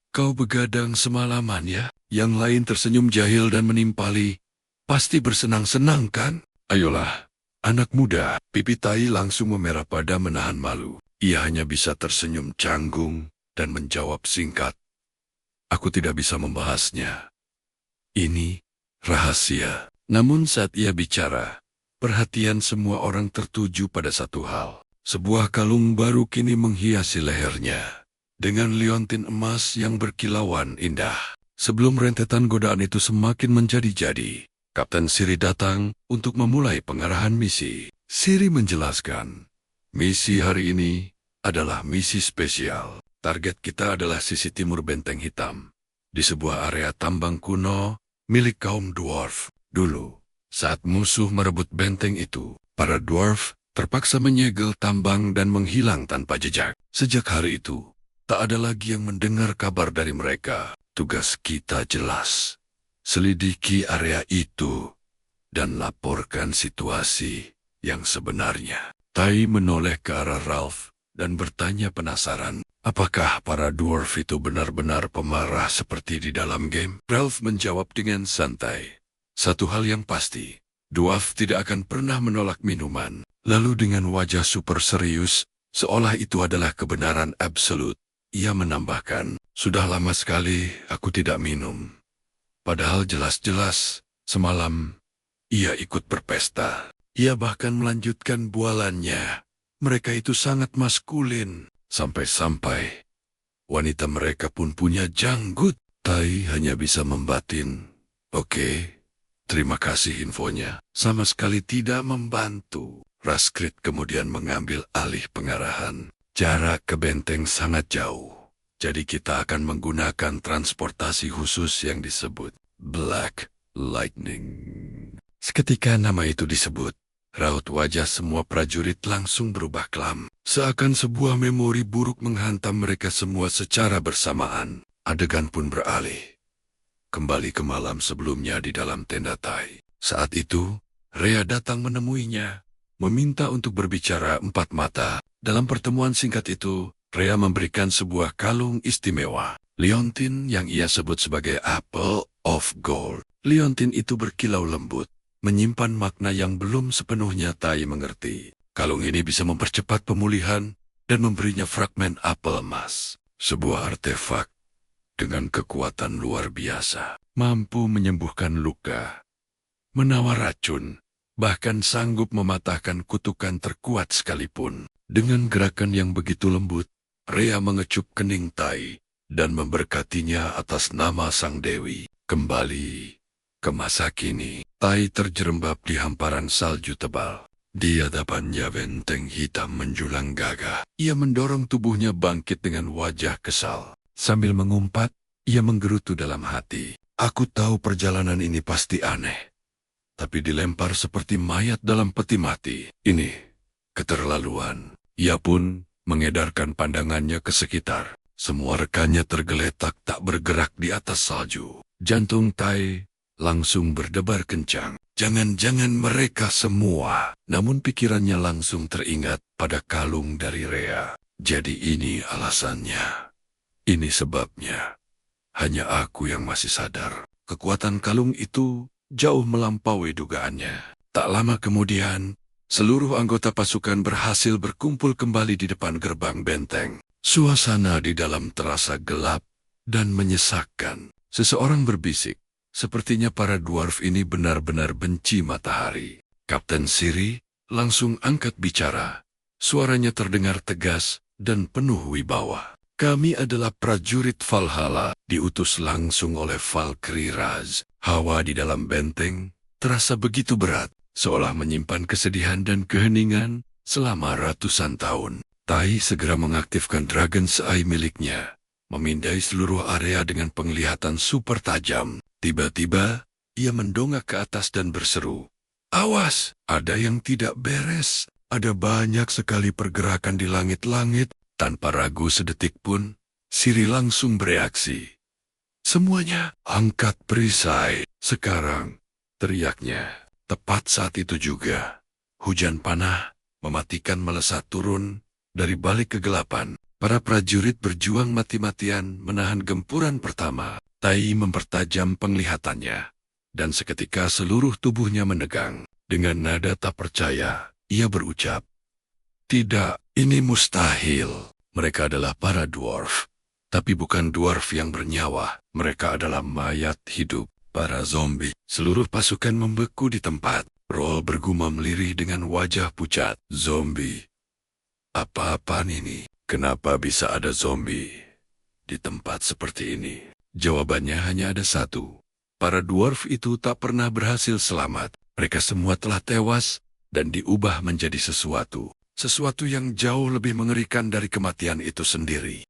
Kau begadang semalaman ya? Yang lain tersenyum jahil dan menimpali. Pasti bersenang-senang kan? Ayolah, anak muda. Pipi Tai langsung memerah pada menahan malu. Ia hanya bisa tersenyum canggung dan menjawab singkat. Aku tidak bisa membahasnya. Ini rahasia. Namun saat ia bicara, perhatian semua orang tertuju pada satu hal. Sebuah kalung baru kini menghiasi lehernya, dengan liontin emas yang berkilauan indah. Sebelum rentetan godaan itu semakin menjadi-jadi, Kapten Siri datang untuk memulai pengarahan misi. Siri menjelaskan, misi hari ini adalah misi spesial. Target kita adalah sisi timur Benteng Hitam, di sebuah area tambang kuno milik kaum dwarf. Dulu, saat musuh merebut benteng itu, para dwarf terpaksa menyegel tambang dan menghilang tanpa jejak. Sejak hari itu, tak ada lagi yang mendengar kabar dari mereka. Tugas kita jelas. selidiki area itu dan laporkan situasi yang sebenarnya. Tai menoleh ke arah Ralph dan bertanya penasaran, apakah para dwarf itu benar-benar pemarah seperti di dalam game? Ralph menjawab dengan santai, satu hal yang pasti, dwarf tidak akan pernah menolak minuman. Lalu dengan wajah super serius, seolah itu adalah kebenaran absolut, ia menambahkan, sudah lama sekali aku tidak minum. Padahal jelas-jelas, semalam, ia ikut berpesta. Ia bahkan melanjutkan bualannya. Mereka itu sangat maskulin. Sampai-sampai wanita mereka pun punya janggut. Tai hanya bisa membatin. Oke, terima kasih infonya. Sama sekali tidak membantu. Raskrit kemudian mengambil alih pengarahan. Jarak ke benteng sangat jauh. Jadi kita akan menggunakan transportasi khusus yang disebut Black Lightning. Seketika nama itu disebut, raut wajah semua prajurit langsung berubah kelam. Seakan sebuah memori buruk menghantam mereka semua secara bersamaan. Adegan pun beralih. Kembali ke malam sebelumnya di dalam tenda Tai. Saat itu, Rhea datang menemuinya, meminta untuk berbicara empat mata. Dalam pertemuan singkat itu, Rhea memberikan sebuah kalung istimewa. Liontin yang ia sebut sebagai Apple of Gold. Liontin itu berkilau lembut, menyimpan makna yang belum sepenuhnya Tai mengerti. Kalung ini bisa mempercepat pemulihan dan memberinya fragmen apel emas. Sebuah artefak dengan kekuatan luar biasa. Mampu menyembuhkan luka, menawar racun, bahkan sanggup mematahkan kutukan terkuat sekalipun. Dengan gerakan yang begitu lembut, Rhea mengecup kening Tai dan memberkatinya atas nama sang dewi. Kembali ke masa kini, Tai terjerembab di hamparan salju tebal. Di hadapannya benteng hitam menjulang gagah. Ia mendorong tubuhnya bangkit dengan wajah kesal. Sambil mengumpat, ia menggerutu dalam hati. Aku tahu perjalanan ini pasti aneh. Tapi dilempar seperti mayat dalam peti mati. Ini keterlaluan. Ia pun mengedarkan pandangannya ke sekitar. Semua rekannya tergeletak tak bergerak di atas salju. Jantung Tai langsung berdebar kencang. Jangan-jangan mereka semua. Namun pikirannya langsung teringat pada kalung dari Rhea. Jadi ini alasannya. Ini sebabnya. Hanya aku yang masih sadar. Kekuatan kalung itu jauh melampaui dugaannya. Tak lama kemudian, seluruh anggota pasukan berhasil berkumpul kembali di depan gerbang benteng. Suasana di dalam terasa gelap dan menyesakkan. Seseorang berbisik, sepertinya para dwarf ini benar-benar benci matahari. Kapten Siri langsung angkat bicara. Suaranya terdengar tegas dan penuh wibawa. Kami adalah prajurit Valhalla, diutus langsung oleh Valkyrie Raz. Hawa di dalam benteng terasa begitu berat, seolah menyimpan kesedihan dan keheningan selama ratusan tahun. Tai segera mengaktifkan Dragon's Eye miliknya, memindai seluruh area dengan penglihatan super tajam. Tiba-tiba, ia mendongak ke atas dan berseru, "Awas, ada yang tidak beres. Ada banyak sekali pergerakan di langit-langit." Tanpa ragu sedetik pun, Siri langsung bereaksi. "Semuanya, angkat perisai. Sekarang," teriaknya. Tepat saat itu juga, hujan panah mematikan melesat turun dari balik kegelapan. Para prajurit berjuang mati-matian menahan gempuran pertama. Tai mempertajam penglihatannya, dan seketika seluruh tubuhnya menegang. Dengan nada tak percaya, ia berucap, "Tidak, ini mustahil. Mereka adalah para dwarf. Tapi bukan dwarf yang bernyawa. Mereka adalah mayat hidup, para zombie." Seluruh pasukan membeku di tempat. Roll bergumam lirih dengan wajah pucat. "Zombie? Apa-apaan ini? Kenapa bisa ada zombie di tempat seperti ini?" Jawabannya hanya ada satu. Para dwarf itu tak pernah berhasil selamat. Mereka semua telah tewas dan diubah menjadi sesuatu. Sesuatu yang jauh lebih mengerikan dari kematian itu sendiri.